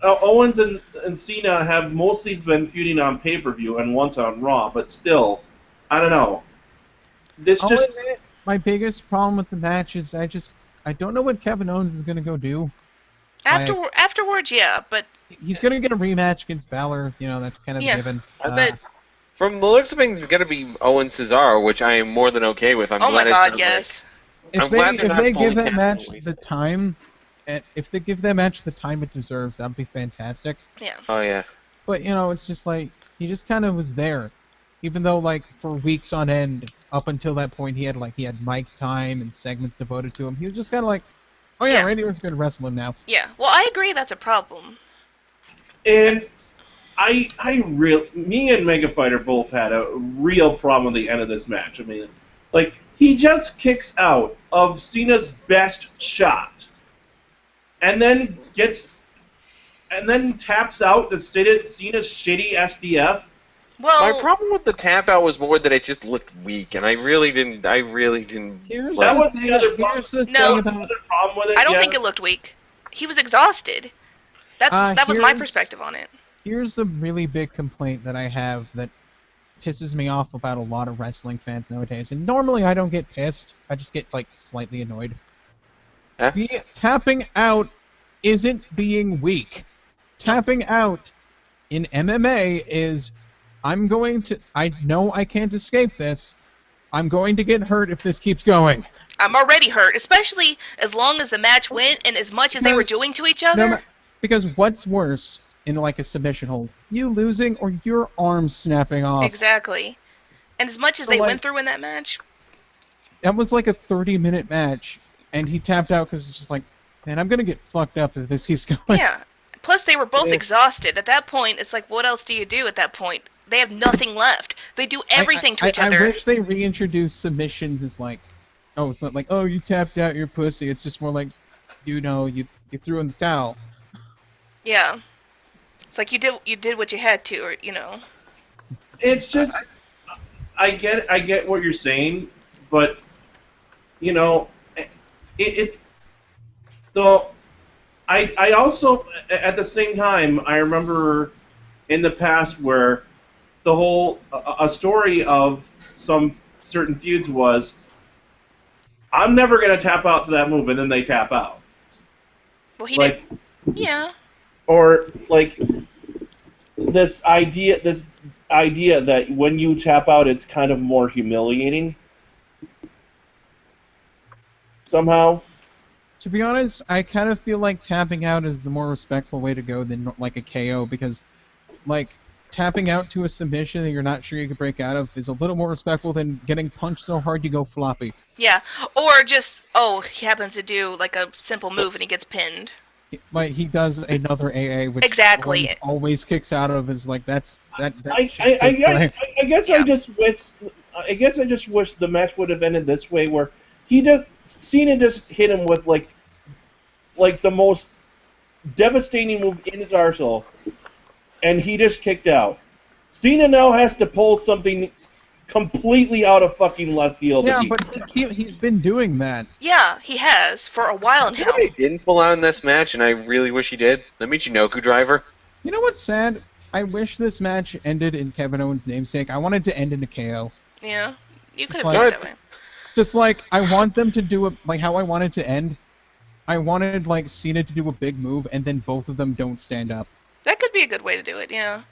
Owens and Cena have mostly been feuding on pay-per-view and once on Raw, but still, I don't know. I'll admit, my biggest problem with the match is I don't know what Kevin Owens is going to go do. Afterwards, yeah, but... He's going to get a rematch against Balor, that's kind of a given. But... From the looks of things, it's gonna be Owen Cesaro, which I am more than okay with. I'm oh my glad god, it's not yes. I'm glad they're if not they fully give that match canceled, at least. the time, if they give that match the time it deserves, that'll be fantastic. Yeah. Oh yeah. But it's just like he just kind of was there, even though like for weeks on end, up until that point, he had mic time and segments devoted to him. He was just kind of like, oh yeah, Yeah. Randy Orton's gonna wrestle him now. Yeah. Well, I agree that's a problem. And me and Mega Fighter both had a real problem at the end of this match. I mean, like, he just kicks out of Cena's best shot, and then taps out to Cena's shitty SDF. Well, My problem with the tap out was more that it just looked weak, and I really didn't. Here's That the was thing, the other problem. here's the No. thing about Another problem with it. I don't yeah, think it looked weak. He was exhausted. That was my here's- perspective on it. Here's a really big complaint that I have that pisses me off about a lot of wrestling fans nowadays. And normally I don't get pissed. I just get, like, slightly annoyed. Huh? The tapping out isn't being weak. Tapping out in MMA is, I know I can't escape this. I'm going to get hurt if this keeps going. I'm already hurt, especially as long as the match went and as much as they were doing to each other. Because what's worse in, like, a submission hold? You losing or your arm snapping off? Exactly. And as much as So, they like- went through in that match, that was like a 30-minute match, and he tapped out because it's just like, man, I'm gonna get fucked up if this keeps going. Yeah. Plus, they were both exhausted. At that point, it's like, what else do you do at that point? They have nothing left. They do everything to each other. I wish they reintroduced submissions as like, oh, it's not like, oh, you tapped out your pussy. It's just more like, you threw in the towel. Yeah. It's like you did what you had to, or It's just, I get what you're saying, but it's though. I also, at the same time, I remember in the past where the whole a story of some certain feuds was, I'm never gonna tap out to that move, and then they tap out. Well, he did. Yeah. Or like this idea that when you tap out, it's kind of more humiliating. Somehow. To be honest, I kind of feel like tapping out is the more respectful way to go than like a KO, because like tapping out to a submission that you're not sure you can break out of is a little more respectful than getting punched so hard you go floppy. Yeah, or just, he happens to do like a simple move and he gets pinned. Like he does another AA, which exactly always kicks out of, is like that's. I guess I just wish the match would have ended this way, where Cena just hit him with like the most devastating move in his arsenal, and he just kicked out. Cena now has to pull something completely out of fucking left field. Yeah, but he's been doing that. Yeah, he has for a while now. He didn't pull out in this match, and I really wish he did. The Michinoku driver. You know what's sad? I wish this match ended in Kevin Owens' namesake. I wanted to end in a KO. Yeah, you could have done it that way. Just like, I want them to do it like how I wanted to end. I wanted like Cena to do a big move, and then both of them don't stand up. That could be a good way to do it, yeah.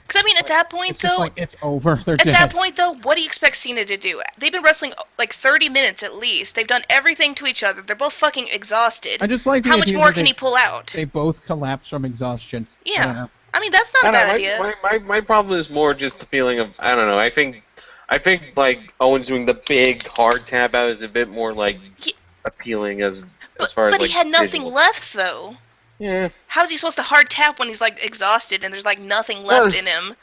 Because, I mean, at that point, it's just like, it's over. They're dead. At that point, though, what do you expect Cena to do? They've been wrestling, like, 30 minutes at least. They've done everything to each other. They're both fucking exhausted. I just like how much more can he pull out? They both collapse from exhaustion. Yeah. I mean, that's not a bad idea. My problem is more just the feeling of, I don't know, I think like, Owens doing the big, hard tap out is a bit more, like, appealing as far as, like, But he had nothing left, though. Yeah. How is he supposed to hard tap when he's, like, exhausted and there's, like, nothing left in him?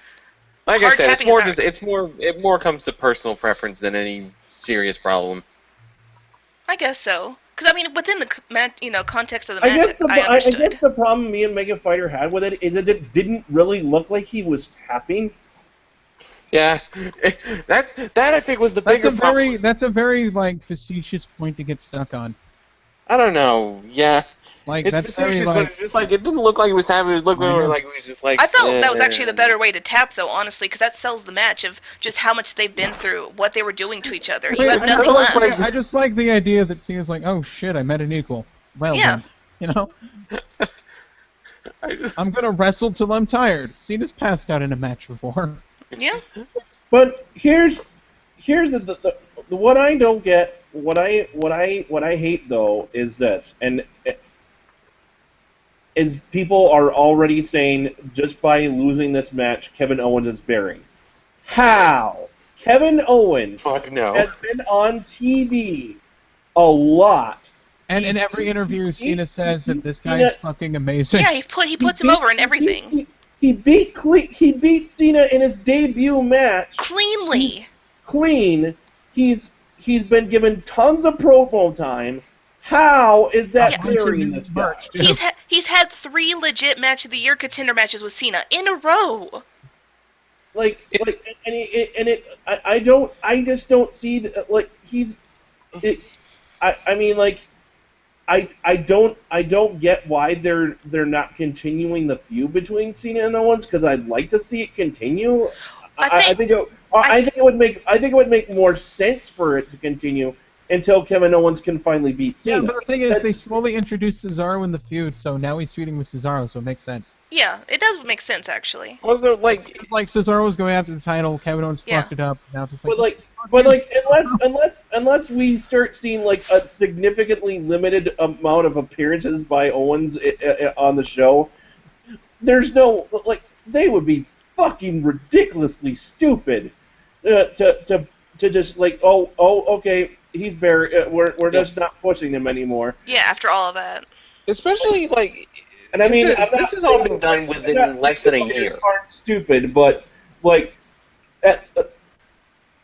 Like I said, it more comes to personal preference than any serious problem. I guess so. Because, I mean, within the context of the match, I understood. I guess the problem me and Mega Fighter had with it is that it didn't really look like he was tapping. Yeah, that I think was the bigger problem. That's a very like facetious point to get stuck on. I don't know. Yeah. Like it's that's very like, just like it didn't look like it was tapping. It looked more like it was just like. I felt that was actually the better way to tap, though, honestly, because that sells the match of just how much they've been through, what they were doing to each other. You have nothing left. I just like the idea that Cena's like, oh shit, I met an equal. Well, yeah. Then, I'm gonna wrestle till I'm tired. Cena's passed out in a match before. Yeah. But here's the what I don't get. What I hate though is this, and is people are already saying just by losing this match, Kevin Owens is burying. How? Kevin Owens has been on TV a lot. And in every interview, Cena says that this guy's fucking amazing. Yeah, he puts him over in everything. He beat Cena in his debut match cleanly. Clean. He's been given tons of promo time. How is that burying this match? He's had 3 legit match of the year contender matches with Cena in a row. I just don't see that. Like I don't get why they're not continuing the feud between Cena and Owens, because I'd like to see it continue. I think it would make more sense for it to continue until Kevin Owens can finally beat Cena. Yeah, but the thing is, they slowly introduced Cesaro in the feud, so now he's feuding with Cesaro, so it makes sense. Yeah, it does make sense, actually. Was there like Cesaro was going after the title, Kevin Owens fucked it up, now it's just like... Unless we start seeing like a significantly limited amount of appearances by Owens on the show, there's no they would be fucking ridiculously stupid to just like okay, he's buried. We're just not pushing him anymore. Yeah, after all of that. Especially like, And I mean, this has all been done within less than a year. Aren't stupid, but like,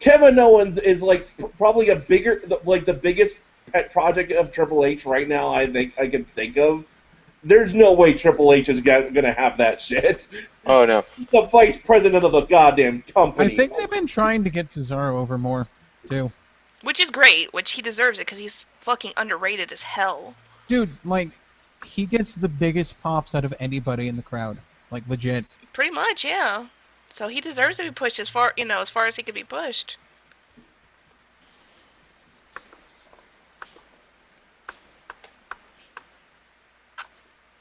Kevin Owens is like probably a bigger, like the biggest pet project of Triple H right now. I think I can think of. There's no way Triple H is gonna have that shit. Oh no. He's the vice president of the goddamn company. I think they've been trying to get Cesaro over more, too. Which is great, which he deserves it because he's fucking underrated as hell. Dude, like, he gets the biggest pops out of anybody in the crowd. Like, legit. Pretty much, yeah. So he deserves to be pushed as far as he could be pushed.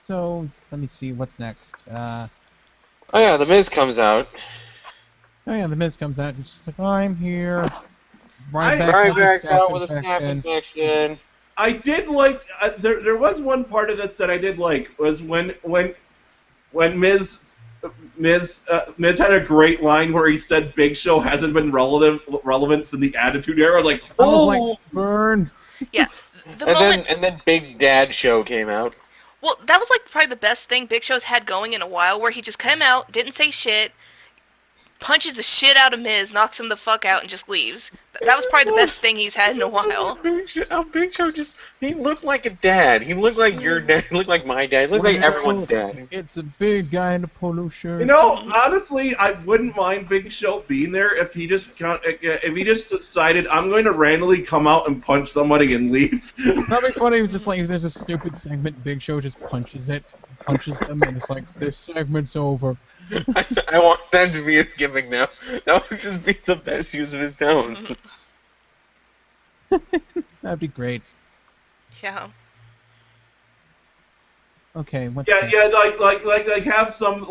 So, let me see, what's next? Oh yeah, The Miz comes out. Oh yeah, The Miz comes out, he's just like, I'm here. Ryback's out with a staph infection. I did like, there was one part of this that I did like, was when Miz had a great line where he said Big Show hasn't been relevant since the Attitude Era. I was like, I was like, burn. Yeah. And then Big Dad Show came out. Well, that was like probably the best thing Big Show's had going in a while, where he just came out, didn't say shit, punches the shit out of Miz, knocks him the fuck out, and just leaves. That was probably the best thing he's had in a while. Big Show just, he looked like a dad. He looked like your dad. He looked like my dad. He looked like everyone's dad. It's a big guy in a polo shirt. You know, honestly, I wouldn't mind Big Show being there if he just decided, I'm going to randomly come out and punch somebody and leave. That'd be funny if just like if there's a stupid segment, Big Show just punches them, and it's like, this segment's over. I want that to be his gimmick now. That would just be the best use of his talents. That'd be great. Yeah. Okay. What's Yeah, like have some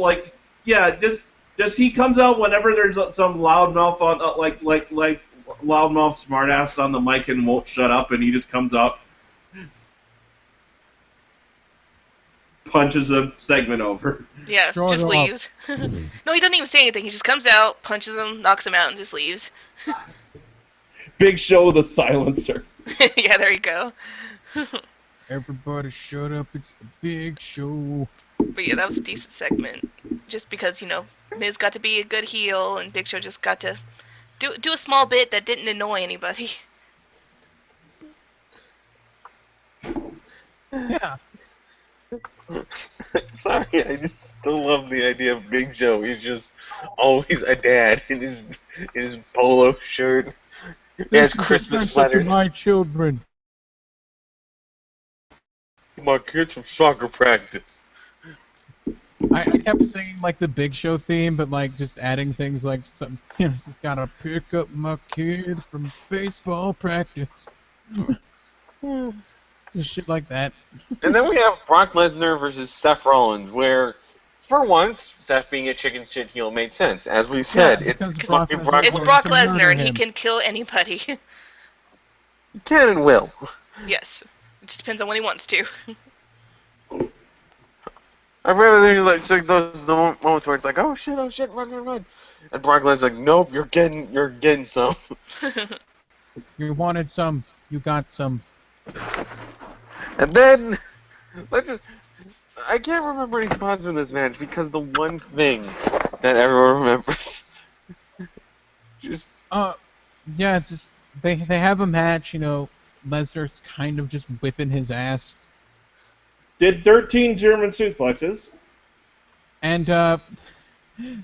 just he comes out whenever there's some loudmouth on like loudmouth smartass on the mic and won't shut up, and he just comes out, punches the segment over. Yeah, Strong just up. leaves. No, he doesn't even say anything. He just comes out, punches him, knocks him out, and just leaves. Big Show the silencer. Yeah, there you go. Everybody shut up, it's the Big Show. But yeah, that was a decent segment. Just because, Miz got to be a good heel, and Big Show just got to do a small bit that didn't annoy anybody. Yeah. Sorry, I just still love the idea of Big Show. He's just always a dad in his polo shirt. He has Christmas letters. My children. My kids from soccer practice. I kept singing like the Big Show theme, but like just adding things like some, just gotta pick up my kid from baseball practice. Just shit like that. And then we have Brock Lesnar versus Seth Rollins, where, for once, Seth being a chicken shit heel made sense. As we said, Yeah, it's Brock Lesnar It's can Brock murder Lesnar, and he him. can kill anybody. He can and will. Yes. It just depends on when he wants to. I'd rather like those the moments where it's like, oh shit, run, and Brock Lesnar's like, nope, you're getting some. You wanted some, you got some. And then I can't remember any spots from this match because the one thing that everyone remembers, Yeah, just they have a match, Lesnar's kind of just whipping his ass. Did 13 German suplexes. And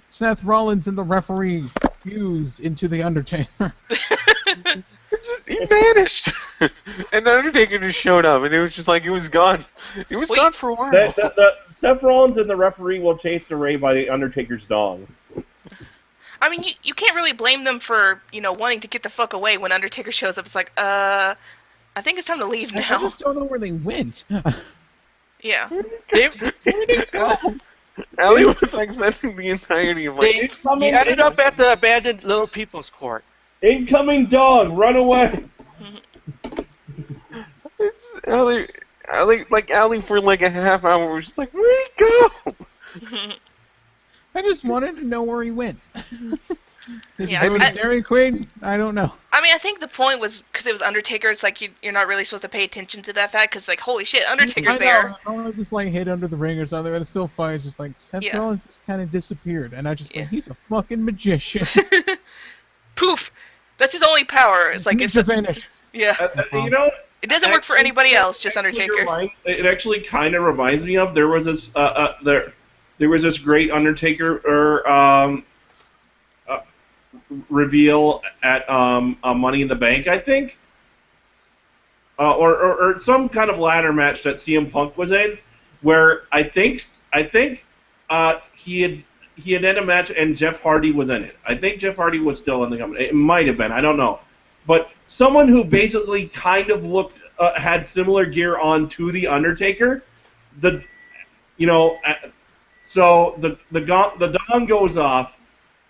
Seth Rollins and the referee fused into the Undertaker. He vanished, and the Undertaker just showed up, and it was just like he was gone. He was gone for a while. The Seth Rollins and the referee will chase the Ray by the Undertaker's dong. I mean, you can't really blame them for, wanting to get the fuck away when Undertaker shows up. It's like, I think it's time to leave now. I just don't know where they went. Yeah. Allie was like spending the entirety of like. He ended up at the abandoned Little People's Court. Incoming dog, run away! It's Allie for like a half hour was just like, where'd he go? I just wanted to know where he went. Did Yeah, you go to Dairy Queen? I don't know. I mean, I think the point was because it was Undertaker. It's like you're not really supposed to pay attention to that fact because, like, holy shit, Undertaker's I there. know. I want to just like hid under the ring or something, but it's still fine. It's just like Seth Yeah. Rollins just kind of disappeared, and I just Yeah. went, he's a fucking magician. Poof. That's his only power. It's like if Ninja finish. yeah, You know, it doesn't work for anybody else, just actually Undertaker. it actually kind of reminds me of there was this there was this great Undertaker reveal at Money in the Bank, I think, or some kind of ladder match that CM Punk was in, where I think he had ended a match and Jeff Hardy was in it. I think Jeff Hardy was still in the company. It might have been. I don't know. But someone who basically kind of looked had similar gear on to the Undertaker, so the gong goes off,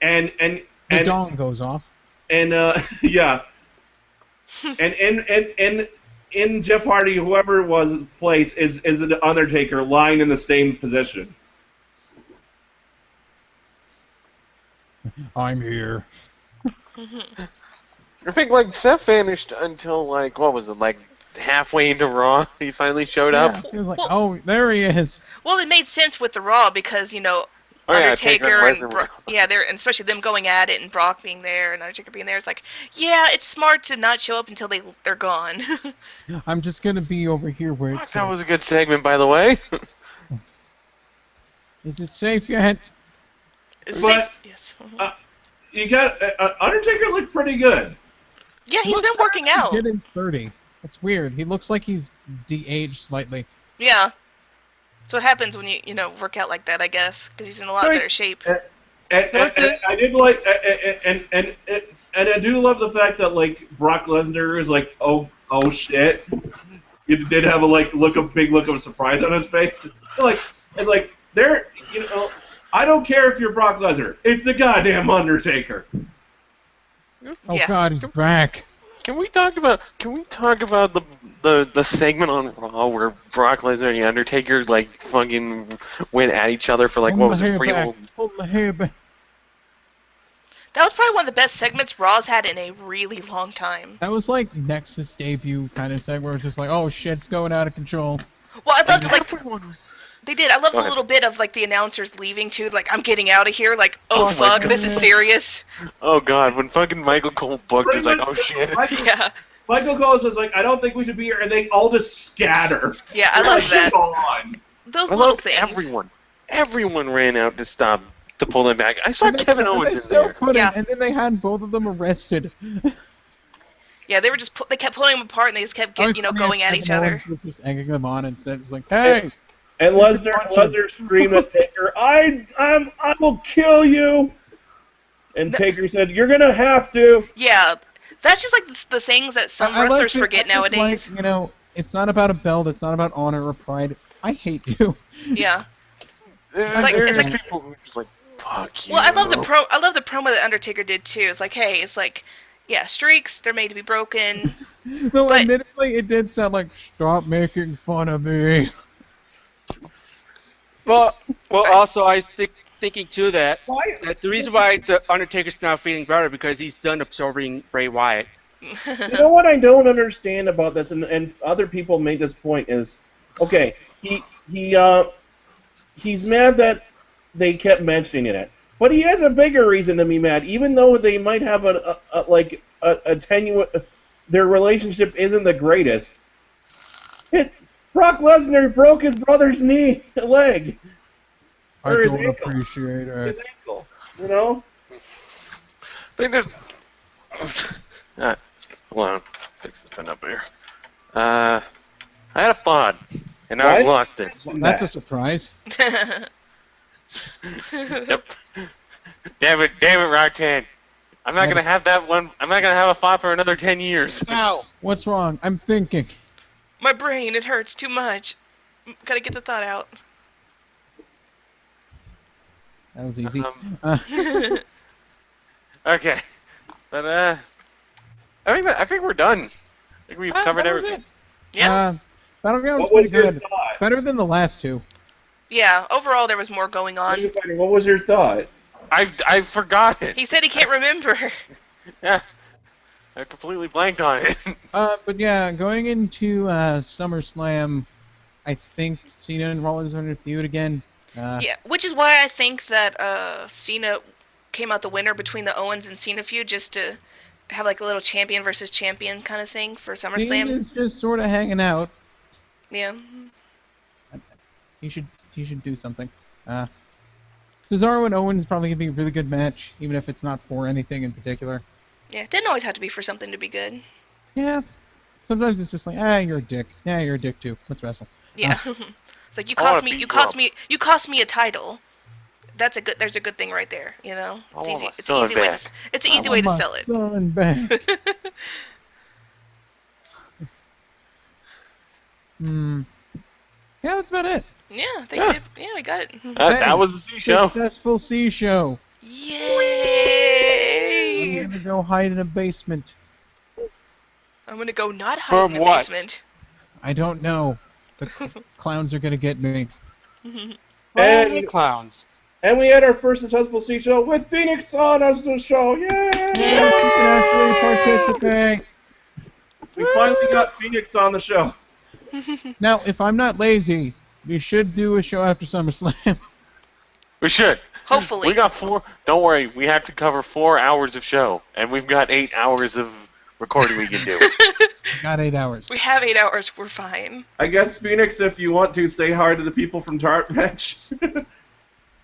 and The dong goes off. and yeah, and in Jeff Hardy, whoever it was place is the Undertaker lying in the same position. I'm here. I think like Seth vanished until like what was it, like halfway into Raw? He finally showed up. He was like, Well- oh, there he is. Well, it made sense with the Raw because Oh, yeah, Undertaker Taker and and Lesnar. they're and especially them going at it and Brock being there and Undertaker being there. It's like, yeah, it's smart to not show up until they're gone. I'm just gonna be over here where it's. That was a good segment, by the way. Is it safe yet? It's But- safe. Yes. Mhm. You got Undertaker looked pretty good. Yeah, he's been working out. Getting 30. It's weird. He looks like he's de-aged slightly. Yeah. So what happens when you work out like that? I guess because he's in a lot better shape. And I did like, and I do love the fact that like Brock Lesnar is like, oh shit. You did have a big look of surprise on his face. It's like there, I don't care if you're Brock Lesnar. It's the goddamn Undertaker. Oh Yeah. God, he's back. Can we talk about the segment on Raw where Brock Lesnar and the Undertaker like fucking went at each other for like Hold what my was hair it, free back. will? Hold my hair back. That was probably one of the best segments Raw's had in a really long time. That was like Nexus debut kind of segment where it's just like, oh shit, it's going out of control. Well, I loved like Everyone was. they did. I loved Go the ahead. little bit of like the announcers leaving too. Like I'm getting out of here. Like Oh oh my fuck, this is God. serious. Oh god, when fucking Michael Cole booked, it's like, oh shit. Yeah, Michael Cole says like, I don't think we should be here, and they all just scatter. yeah, I They're love like, that. "Gone." Those I little love things. Everyone ran out to pull them back. I saw And they- Kevin and Owens they in still there. couldn't, Yeah. and then they had both of them arrested. Yeah, they were just they kept pulling them apart and they just kept going at each other. Was just egging them on and said, "It's like, hey, And Lesnar screamed at Taker, I will kill you. And Taker said, you're gonna have to. Yeah, that's just like the things that some I like wrestlers it. forget I just nowadays. like, it's not about a belt. It's not about honor or pride. I hate you. Yeah. There's like- people who are just like, fuck you. Well, I love the promo that Undertaker did too. It's like, hey, it's like, yeah, streaks, they're made to be broken. Though, But- admittedly, it did sound like, stop making fun of me. Well, also I was thinking too that Why? the reason why the Undertaker's now feeling better because he's done absorbing Bray Wyatt. You know what I don't understand about this, and other people made this point is, okay, he's mad that they kept mentioning it, but he has a bigger reason to be mad, even though they might have a tenuous, their relationship isn't the greatest. Brock Lesnar broke his brother's leg. I Or his don't ankle. appreciate His it. ankle, you know? I think there's. Hold on, fix the pin up here. I had a thought, and now I've What? lost it. That's a surprise. Yep. Damn it, Roxanne. I'm not gonna have that one. I'm not gonna have a thought for another 10 years. Ow! What's wrong? I'm thinking. My brain, it hurts too much. Gotta get the thought out. That was easy. Okay, but I think we're done. I think we've covered that was everything. Yeah. Battleground's What was pretty your good. thought? Better than the last two. Yeah, overall there was more going on. What was your thought? I forgot it. He said he can't remember. Yeah, I completely blanked on it. But yeah, going into SummerSlam, I think Cena and Rollins are in a feud again. Yeah, which is why I think that Cena came out the winner between the Owens and Cena feud, just to have like a little champion versus champion kind of thing for SummerSlam. Cena's just sort of hanging out. Yeah. He should do something. Cesaro and Owens is probably gonna be a really good match, even if it's not for anything in particular. Yeah, it didn't always have to be for something to be good. Yeah. Sometimes it's just like, you're a dick. Yeah, you're a dick too. Let's wrestle. Yeah. It's like you I wanna cost me beat you you cost up. me you cost me a title. There's a good thing right there, you know? I It's want easy. my It's an son easy way back. to it's an I easy want way to my sell it. son back. Yeah, that's about it. Yeah, I think Yeah. we did. Yeah, we got it. That was the C show. Successful C show. I'm Yay! gonna go hide in a basement. I'm gonna go not hide From in the what? basement. I don't know. The clowns are gonna get me. Hey, clowns. And we had our first successful C show with Phoenix on us the show. Yay! Yes, you can actually participate. We finally got Phoenix on the show. Now, if I'm not lazy, we should do a show after SummerSlam. We should. Hopefully. We got 4. Don't worry, we have to cover 4 hours of show, and we've got 8 hours of recording we can do. Got 8 hours. We have 8 hours. We're fine. I guess Phoenix, if you want to, say hi to the people from Tart Match.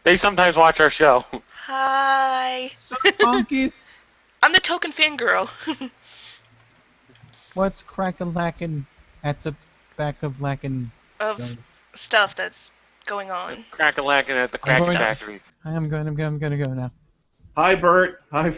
They sometimes watch our show. Hi. So, honkies, I'm the token fangirl. what's crack-a-lackin' at the back of lackin'? Of stuff that's going on. Crack-a-lacking at the crack Stuff. factory. I'm gonna go now. Hi, Bert. Hi,